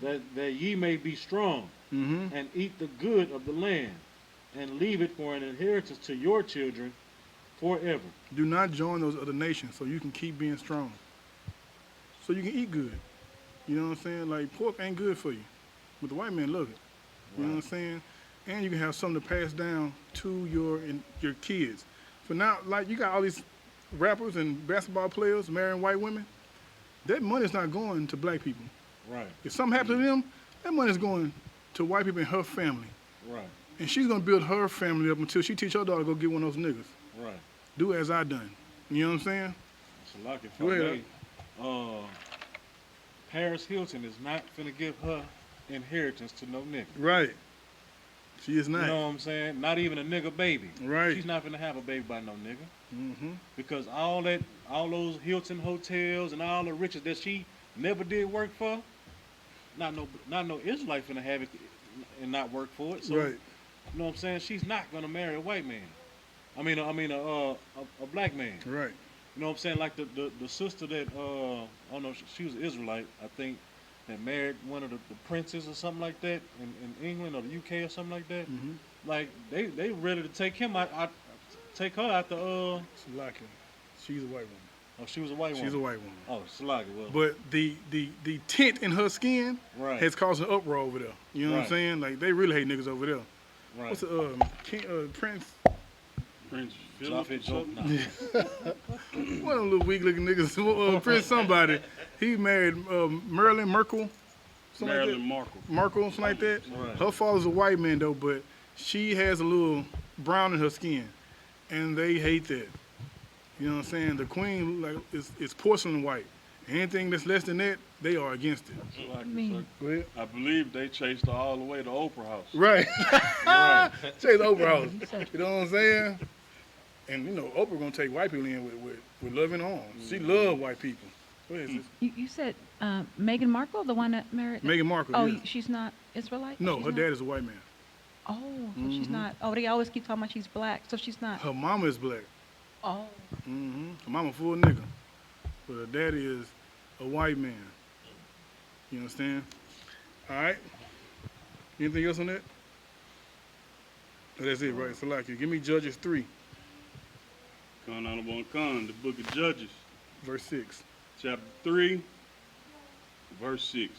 That ye may be strong and eat the good of the land and leave it for an inheritance to your children forever. Do not join those other nations so you can keep being strong. So you can eat good. You know what I'm saying? Like, pork ain't good for you, but the white man love it. You know what I'm saying? And you can have something to pass down to your kids. So now, like, you got all these rappers and basketball players marrying white women. That money's not going to black people. Right. If something happens to them, that money's going to white people and her family. Right. And she's gonna build her family up until she teach her daughter to go get one of those niggas. Right. Do as I done. You know what I'm saying? So like if Go ahead. Paris Hilton is not finna give her inheritance to no nigga. Right. She is not. You know what I'm saying? Not even a nigga baby. Right. She's not finna have a baby by no nigga. Mm-hmm. Because all those Hilton hotels and all the riches that she never did work for, not no Israelite finna have it and not work for it. So, right. You know what I'm saying? She's not gonna marry a white man. I mean a black man. Right. You know what I'm saying? Like the sister that I don't know, she was an Israelite, I think, that married one of the princes or something like that in England or the UK or something like that. Mm-hmm. Like they ready to take him out, take her out the Salaki. She's a white woman. Oh, she was a white woman. She's a white woman. Oh, Salaki. Well, but the tint in her skin has caused an uproar over there. You know what I'm saying? Like, they really hate niggas over there. Right. What's the Prince? Prince Drop Philip it, or joke. something? Nah. One of them little weak looking niggas, Prince somebody. He married Marilyn Merkel, something Marilyn like Markle. that. Markle, something like that. Right. Her father's a white man though, but she has a little brown in her skin, and they hate that. You know what I'm saying? The queen like is porcelain white. Anything that's less than that, they are against it. Like Me. sir. Go ahead. I believe they chased her all the way to Oprah House. Right. Right. Chase Oprah House. You said You know what I'm saying? And you know, Oprah gonna take white people in with loving arms. She love white people. Go ahead, sis. you said Meghan Markle, the one that married. Meghan Markle. Oh, yes. she's not Israelite. No, She's her not? dad is a white man. Oh, so she's not. Oh, they always keep talking about she's black, so she's not. Her mama is black. Oh, Her mama full nigga, but her daddy is a white man. You understand? All right. Anything else on that? Oh, that's it, right? Salaki. Give me Judges 3, Con honorable and con, the book of Judges, verse 6. chapter 3, verse 6.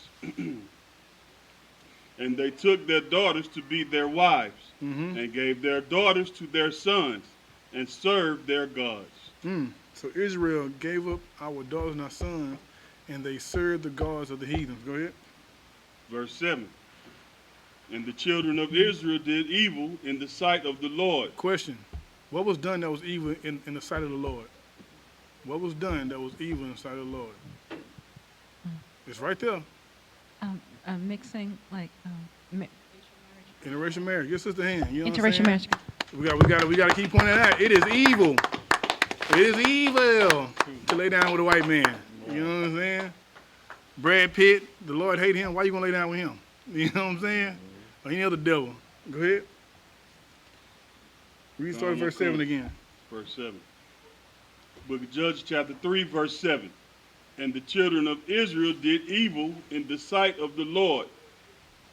And they took their daughters to be their wives, and gave their daughters to their sons, and served their gods. So Israel gave up our daughters and our sons, and they served the gods of the heathens. Go ahead. Verse 7. And the children of Israel did evil in the sight of the Lord. Question. What was done that was evil in the sight of the Lord? What was done that was evil in the sight of the Lord? It's right there. mixing like Interracial marriage. Your sister hand. You know what I'm interracial saying? marriage. We gotta keep pointing that out. It is evil. It is evil to lay down with a white man. You know what I'm saying? Brad Pitt, the Lord hate him. Why you gonna lay down with him? You know what I'm saying? Or any other devil. Go ahead. Read start at verse 7 again. Verse 7. Book of Judges, chapter 3, verse 7. And the children of Israel did evil in the sight of the Lord,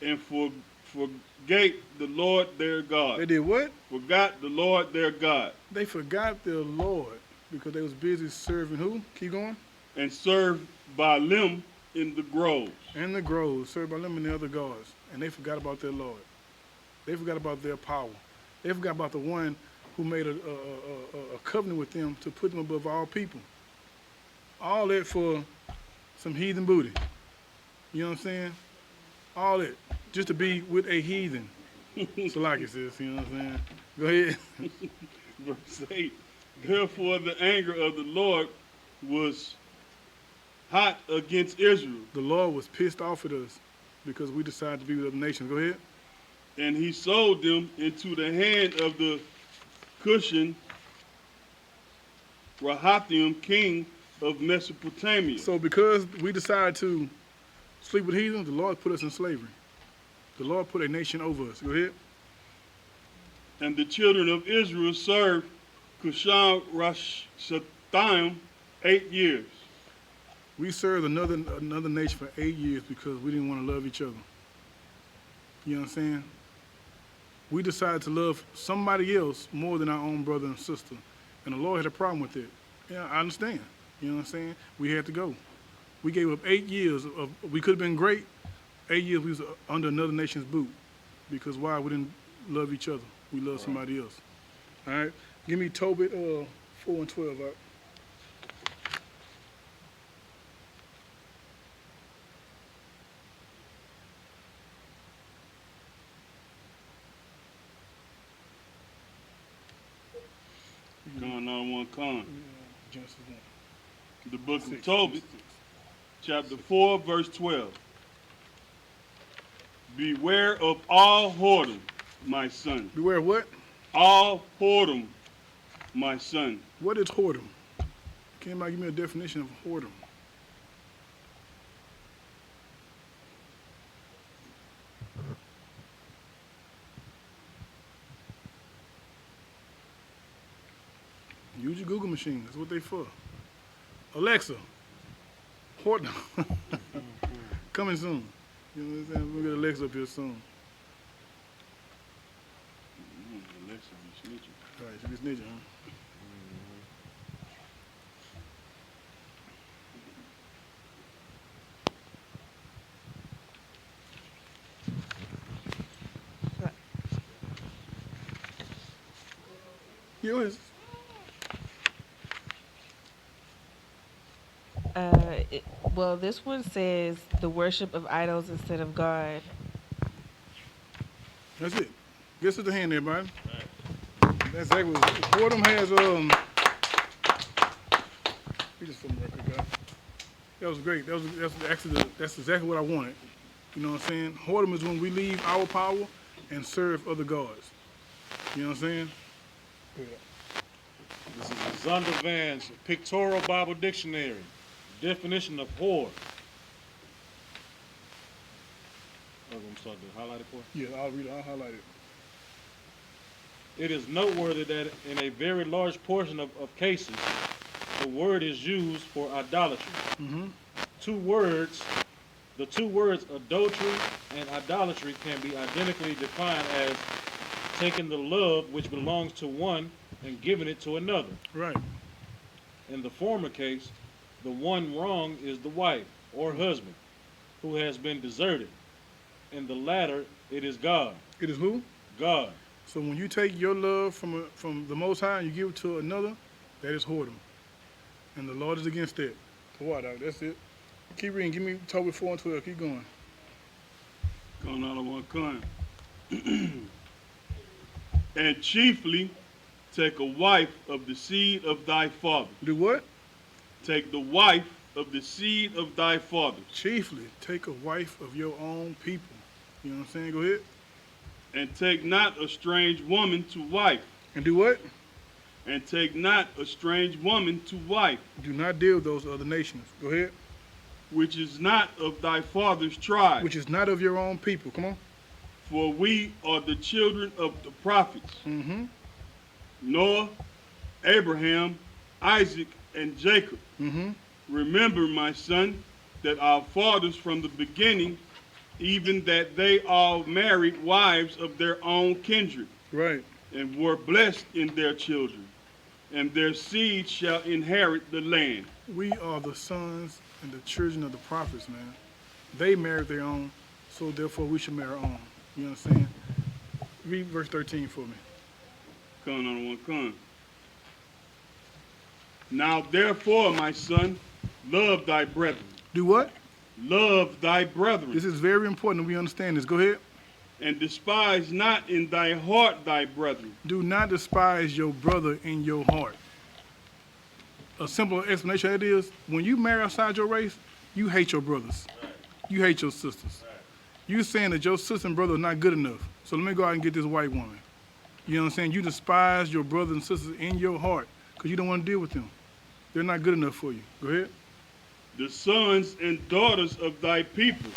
and forgate the Lord their God. They did what? Forgot the Lord their God, They forgot their Lord because they was busy serving who? Keep going. and served Baalim in the groves. And the groves, served by them and the other gods. And they forgot about their Lord. They forgot about their power. They forgot about the one who made a covenant with them to put them above all people. All that for some heathen booty. You know what I'm saying? All that just to be with a heathen. So like it says, you know what I'm saying? Go ahead. Verse 8. Therefore the anger of the Lord was hot against Israel, The Lord was pissed off at us because we decided to be with other nations. Go ahead. and he sold them into the hand of the Cushan Rahathaim, king of Mesopotamia. So because we decided to sleep with heathens, the Lord put us in slavery. The Lord put a nation over us. Go ahead. And the children of Israel served Cushan Rashathaim 8 years. We served another nation for 8 years because we didn't want to love each other. You know what I'm saying? We decided to love somebody else more than our own brother and sister. And the Lord had a problem with it. Yeah, I understand. You know what I'm saying? We had to go. We gave up 8 years of, we could have been great. 8 years we was under another nation's boot. Because why? We didn't love each other. We loved somebody else. All right? Give me Tobit 4 and 12 out. Con on one con. Genesis 1. The book of 6, Tobit, chapter 4, verse 12. Beware of all whoredom, my son. Beware of what? All whoredom, my son. What is whoredom? Can anybody give me a definition of whoredom? Use your Google machine. That's what they for. Alexa, whoredom. Coming soon. You know what I'm saying? We'll get Alexa up here soon. Alexa be snitching. All right, she be snitching, huh? Yours. Well, this one says the worship of idols instead of God. That's it. Get to the hand, everybody. That's exactly what Whoredom has. We just filmed real quick, guys. That was great. That's exactly what I wanted. You know what I'm saying? Whoredom is when we leave our power and serve other gods. You know what I'm saying? Yeah. This is Zondervan's Pictorial Bible Dictionary. Definition of whore. I'm going to start to highlight it for you. Yeah, I'll read it. I'll highlight it. It is noteworthy that in a very large portion of cases, the word is used for idolatry. Mm-hmm. The two words adultery and idolatry can be identically defined as taking the love which belongs to one and giving it to another. Right. In the former case, the one wrong is the wife or husband who has been deserted. In the latter, it is God. It is who? God. So when you take your love from the Most High and you give it to another, that is whoredom. And the Lord is against that. So what, dog? That's it. Keep reading. Give me Tobit 4 and 12. Keep going. Going out of one kind. And chiefly take a wife of the seed of thy father. Do what? Take the wife of the seed of thy father. Chiefly take a wife of your own people. You know what I'm saying? Go ahead. And take not a strange woman to wife. And do what? And take not a strange woman to wife. Do not deal with those other nations. Go ahead. Which is not of thy father's tribe. Which is not of your own people. Come on. For we are the children of the prophets. Mm-hmm. Noah, Abraham, Isaac, and Jacob. Mm-hmm. Remember, my son, that our fathers from the beginning, even that they all married wives of their own kindred. Right. And were blessed in their children, and their seed shall inherit the land. We are the sons and the children of the prophets, man. They married their own, so therefore we should marry our own. You know what I'm saying? Read verse 13 for me. Come on one come. Now therefore, my son, love thy brethren. Do what? Love thy brethren. This is very important that we understand this. Go ahead. And despise not in thy heart thy brethren. Do not despise your brother in your heart. A simple explanation of that is, when you marry outside your race, you hate your brothers. You hate your sisters. You saying that your sister and brother are not good enough. So let me go out and get this white woman. You know what I'm saying? You despise your brothers and sisters in your heart because you don't want to deal with them. They're not good enough for you. Go ahead. The sons and daughters of thy people,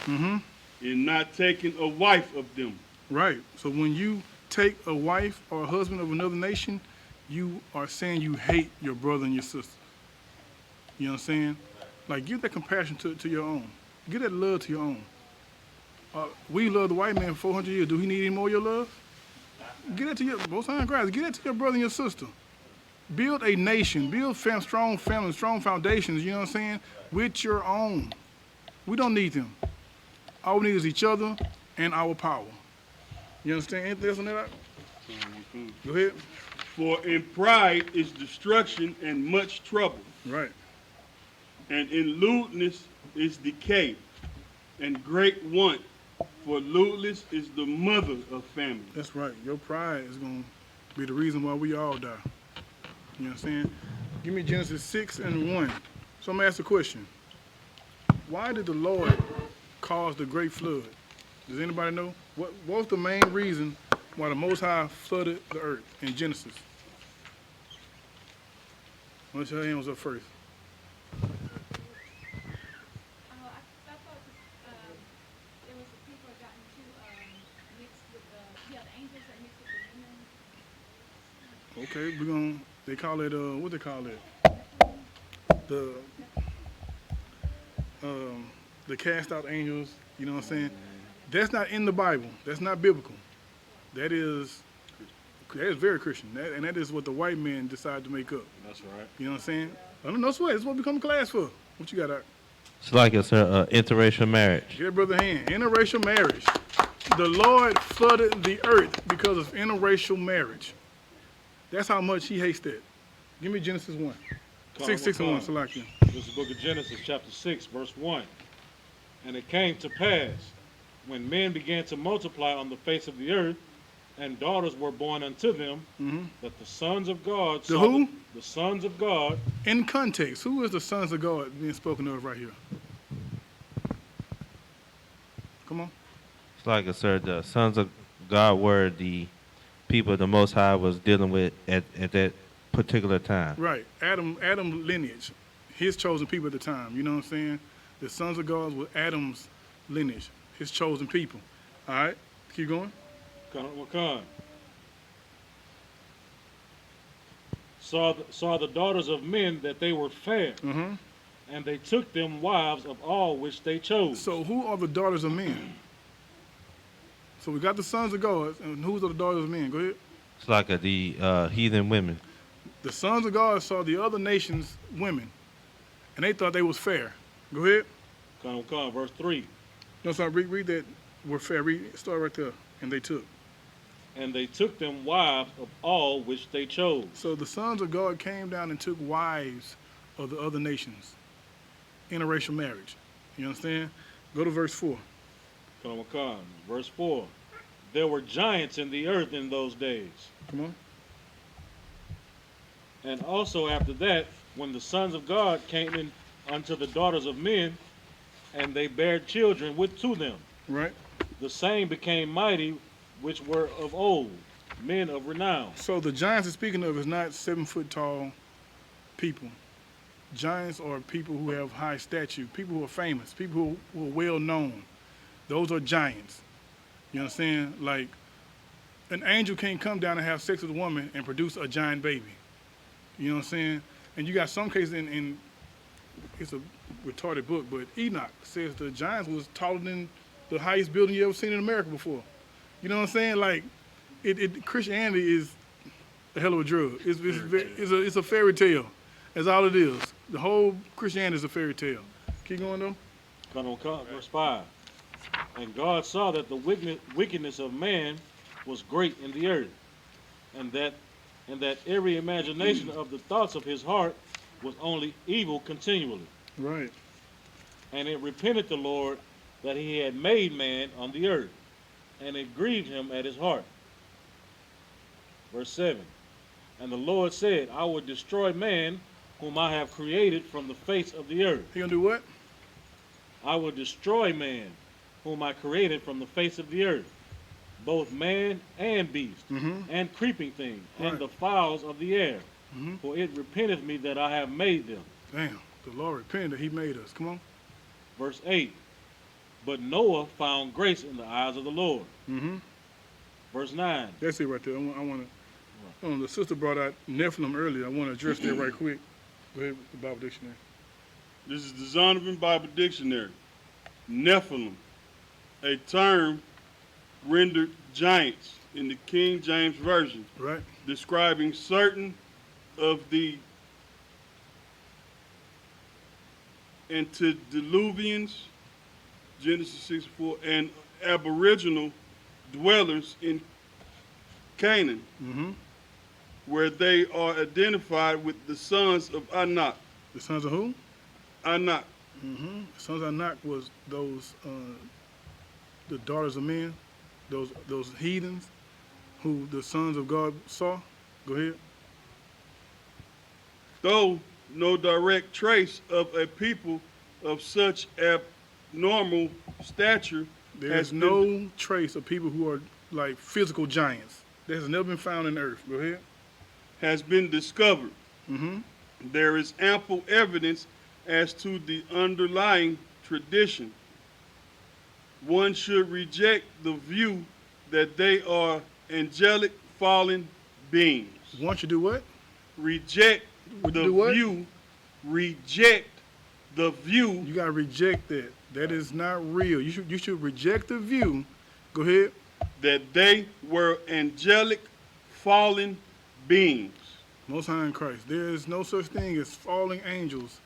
in not taking a wife of them. Right. So when you take a wife or a husband of another nation, you are saying you hate your brother and your sister. You know what I'm saying? Like, give that compassion to your own. Give that love to your own. We love the white man for 400 years. Do he need any more of your love? Get that to your, both sides of Christ, get that to your brother and your sister. Build a nation, build strong families, strong foundations, you know what I'm saying, with your own. We don't need them. All we need is each other and our power. You understand anything else on that? Go ahead. For in pride is destruction and much trouble. Right. And in lewdness is decay and great want. For lewdness is the mother of famine. That's right. Your pride is going to be the reason why we all die. You know what I'm saying? Give me Genesis 6 and 1. So I'm going to ask a question. Why did the Lord cause the great flood? Does anybody know? What was the main reason why the Most High flooded the earth in Genesis? Unless your hand was up first. Okay, they call it, what they call it? The cast out angels, you know what I'm saying? That's not in the Bible. That's not biblical. That is very Christian. And that is what the white men decided to make up. That's right. You know what I'm saying? I don't know, sweat. That's what we come to class for. What you got out? It's like it's interracial marriage. Get brother hand. Interracial marriage. The Lord flooded the earth because of interracial marriage. That's how much he hates that. Give me Genesis 1. 6 and 1, Salakia. This is the book of Genesis, chapter 6, verse 1. And it came to pass, when men began to multiply on the face of the earth, and daughters were born unto them, that the sons of God The who? the sons of God. In context, who is the sons of God being spoken of right here? Come on. It's like, sir, the sons of God were the people the Most High was dealing with at that particular time. Right. Adam lineage. His chosen people at the time. You know what I'm saying? The sons of God were Adam's lineage. His chosen people. All right. Keep going. Saw the daughters of men that they were fair, and they took them wives of all which they chose. So who are the daughters of men? So we got the sons of God, and who's are the daughters of men? Go ahead. It's like the heathen women. The sons of God saw the other nations' women, and they thought they was fair. Go ahead. Verse 3. No, sorry, read that. Were fair. Start right there. And they took. And they took them wives of all which they chose. So the sons of God came down and took wives of the other nations. Interracial marriage. You understand? Go to verse 4. Verse 4. There were giants in the earth in those days. Come on. And also after that, when the sons of God came in unto the daughters of men, and they bare children to them. Right. The same became mighty, which were of old, men of renown. So the giants it's speaking of is not 7 foot tall people. Giants are people who have high stature, people who are famous, people who are well known. Those are giants. You understand? Like, an angel can't come down and have sex with a woman and produce a giant baby. You know what I'm saying? And you got some cases in it's a retarded book, but Enoch says the giants was taller than the highest building you ever seen in America before. You know what I'm saying? Like, Christianity is a hell of a drug. It's a fairy tale. That's all it is. The whole Christianity is a fairy tale. Keep going though. Verse 5. And God saw that the wickedness of man was great in the earth, and that every imagination of the thoughts of his heart was only evil continually. Right. And it repented the Lord that he had made man on the earth, and it grieved him at his heart. Verse 7. And the Lord said, I will destroy man whom I have created from the face of the earth. He gonna do what? I will destroy man whom I created from the face of the earth, both man and beast, and creeping thing, and the fowls of the air. For it repenteth me that I have made them. Damn, the Lord repented that he made us. Come on. Verse 8. But Noah found grace in the eyes of the Lord. Verse 9. That's it right there. The sister brought out Nephilim earlier. I want to address that right quick. Go ahead with the Bible Dictionary. This is the Zondervan Bible Dictionary. Nephilim, a term rendered giants in the King James Version, right, describing certain of the antediluvians, Genesis 6:4, and aboriginal dwellers in Canaan, where they are identified with the sons of Anak. The sons of who? Anak. The sons of Anak was those, the daughters of men, those heathens who the sons of God saw. Go ahead. Though no direct trace of a people of such abnormal stature, there's no trace of people who are like physical giants. That has never been found in the earth. Go ahead. Has been discovered. There is ample evidence as to the underlying tradition. One should reject the view that they are angelic fallen beings. One should do what? Reject the view. Reject the view. You gotta reject that. That is not real. You should reject the view. Go ahead. That they were angelic fallen beings. Most High in Christ. There is no such thing as falling angels.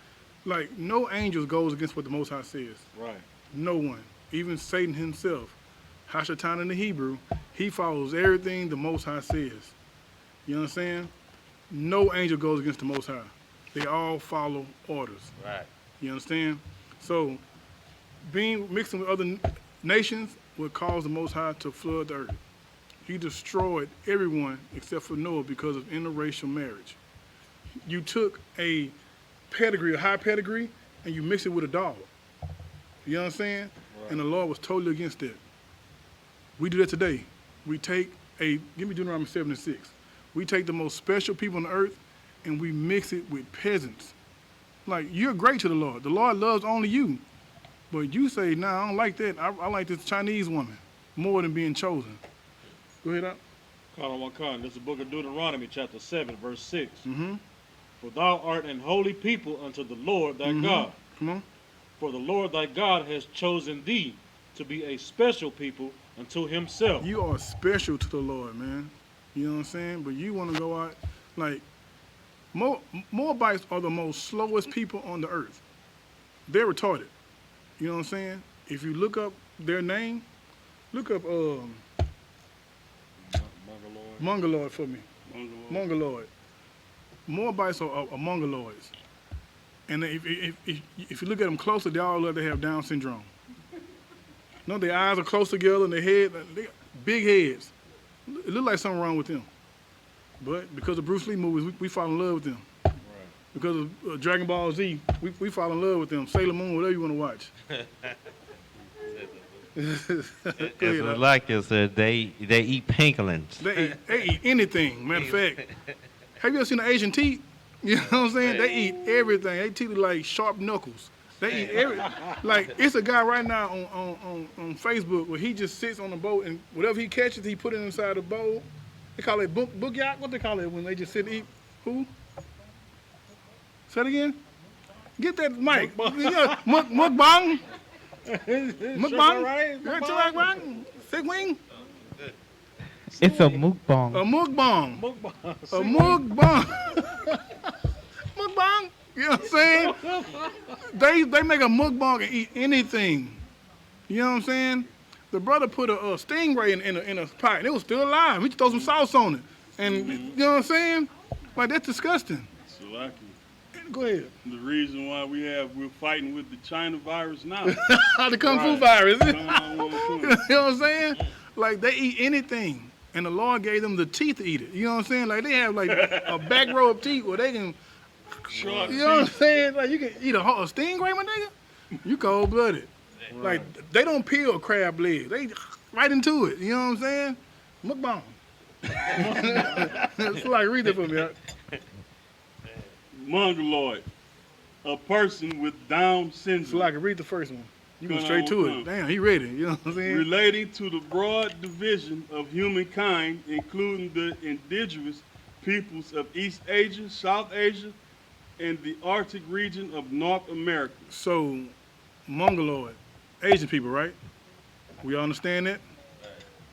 Like, no angels goes against what the Most High says. Right. No one. Even Satan himself. Hashatan in the Hebrew, he follows everything the Most High says. You understand? No angel goes against the Most High. They all follow orders. Right. You understand? So, mixing with other nations would cause the Most High to flood the earth. He destroyed everyone except for Noah because of interracial marriage. You took a pedigree, a high pedigree, and you mix it with a dog. You understand? Right. And the Lord was totally against that. We do that today. We take give me Deuteronomy 7:6. We take the most special people on the earth and we mix it with peasants. Like, you're great to the Lord. The Lord loves only you. But you say, nah, I don't like that. I like this Chinese woman more than being chosen. Go ahead, Up. This is the book of Deuteronomy, chapter 7, verse 6. Mm-hmm. For thou art an holy people unto the Lord thy God. Come on. For the Lord thy God has chosen thee to be a special people unto himself. You are special to the Lord, man. You know what I'm saying? But you want to go out, like, Moabites are the most slowest people on the earth. They're retarded. You know what I'm saying? If you look up their name, look up Mongoloid for me. Mongoloid. Moabites are Mongoloids. And if you look at them closer, they all have Down syndrome. No, their eyes are close together and their head, big heads. It looks like something wrong with them. But because of Bruce Lee movies, we fall in love with them. Right. Because of Dragon Ball Z, we fall in love with them. Sailor Moon, whatever you want to watch. It's like it said, they eat pangolins. They eat anything. Matter of fact, have you ever seen an Asian teeth? You know what I'm saying? They eat everything. They teeth are like sharp knuckles. They eat everything. Like, it's a guy right now on Facebook where he just sits on a boat and whatever he catches, he put it inside a bowl. They call it book yak. What they call it when they just sit and eat? Who? Say it again. Get that mic. Mukbang. Mukbang. Sick wing. It's a mukbang. A mukbang. A mukbang. Mukbang. You know what I'm saying? They make a mukbang and eat anything. You know what I'm saying? The brother put a stingray in a pot and it was still alive. He throw some sauce on it. And you know what I'm saying? Like, that's disgusting. Salaki. Go ahead. The reason why we're fighting with the China virus now. The Kung Fu virus. You know what I'm saying? Like, they eat anything. And the Lord gave them the teeth to eat it. You know what I'm saying? Like, they have like a back row of teeth where they can, you know what I'm saying? Like, you can eat a stingray, my nigga. You cold-blooded. Right. Like, they don't peel crab legs. They right into it. You know what I'm saying? Mukbang. So, like, read that for me. Mongoloid, a person with Down syndrome. So, like, read the first one. You go straight to it. Damn, he ready. You know what I'm saying? Relating to the broad division of humankind, including the indigenous peoples of East Asia, South Asia, and the Arctic region of North America. So, Mongoloid, Asian people, right? We all understand that?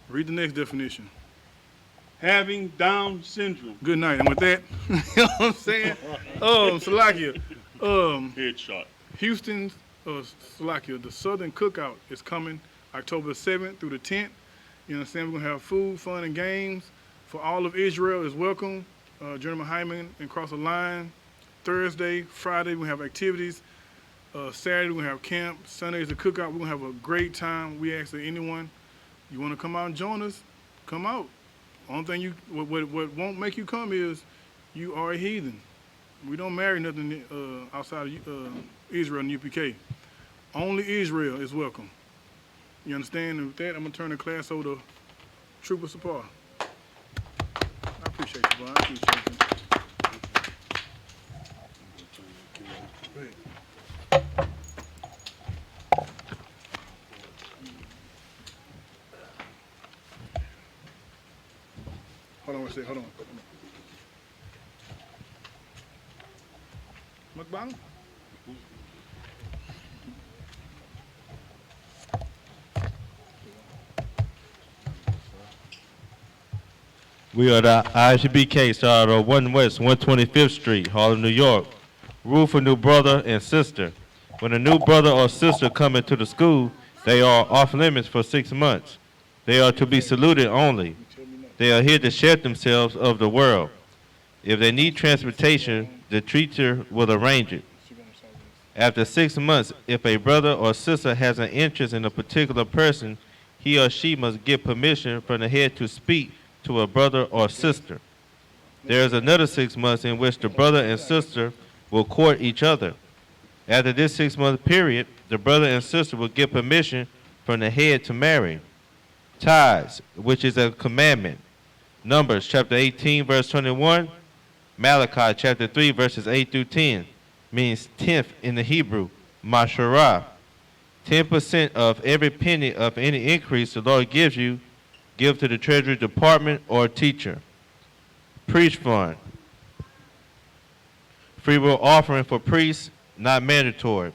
Read the next definition. Having Down syndrome. Good night. And with that, you know what I'm saying? Salakia. Headshot. Houston's, Salakia, the Southern Cookout is coming October 7th through the 10th. You understand? We're going to have food, fun, and games. For all of Israel is welcome. Journeyman Hyman and Cross the Line. Thursday, Friday, we have activities. Saturday, we have camp. Sunday is the cookout. We're going to have a great time. We ask that anyone, you want to come out and join us, come out. Only thing what won't make you come is you are a heathen. We don't marry nothing outside of Israel and UPK. Only Israel is welcome. You understand? And with that, I'm going to turn the class over to Trooper Sapar. I appreciate you, bro. I appreciate you. Go ahead. Hold on one second, hold on. Mukbang? We are the I.S.U.P.K. started on 1 West 125th Street, Harlem, New York. Rule for new brother and sister. When a new brother or sister come into the school, they are off limits for 6 months. They are to be saluted only. They are here to shed themselves of the world. If they need transportation, the teacher will arrange it. After 6 months, if a brother or sister has an interest in a particular person, he or she must get permission from the head to speak to a brother or sister. There is another 6 months in which the brother and sister will court each other. After this 6 month period, the brother and sister will get permission from the head to marry. Tithes, which is a commandment. Numbers chapter 18, verse 21. Malachi chapter 3, verses 8 through 10, means tenth in the Hebrew, masharah. 10% of every penny of any increase the Lord gives you, give to the Treasury Department or teacher. Priest fund. Free will offering for priests, not mandatory.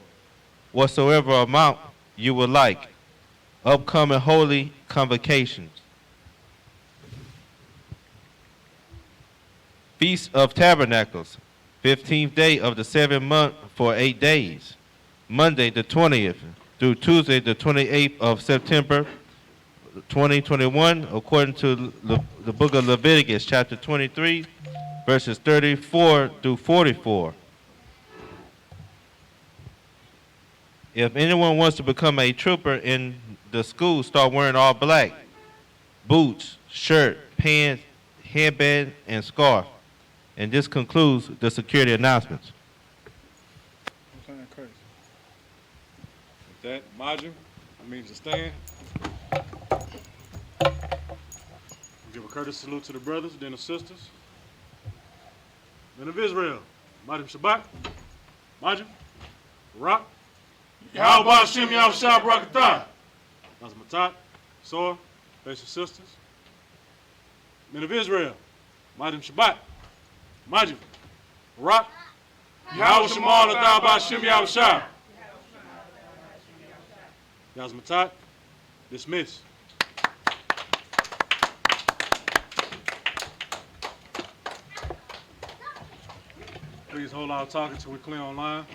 Whatsoever amount you would like. Upcoming holy convocations. Feast of Tabernacles, 15th day of the 7th month for 8 days. Monday the 20th through Tuesday the 28th of September 2021, according to the book of Leviticus, chapter 23, verses 34 through 44. If anyone wants to become a trooper in the school, start wearing all black. Boots, shirt, pants, headband, and scarf. And this concludes the security announcements. With that, Major, I mean to stand. Give a courteous salute to the brothers, then the sisters. Men of Israel, Major Shabbat, Major, Rock, Yahweh Hashem Yahushua Barakatah. That's Matat, Sora, basic sisters. Men of Israel, Major Shabbat, Major, Rock, Yahweh Shemal Adab Hashem Yahushua. That's Matat, dismiss. Please hold our talking till we clear online.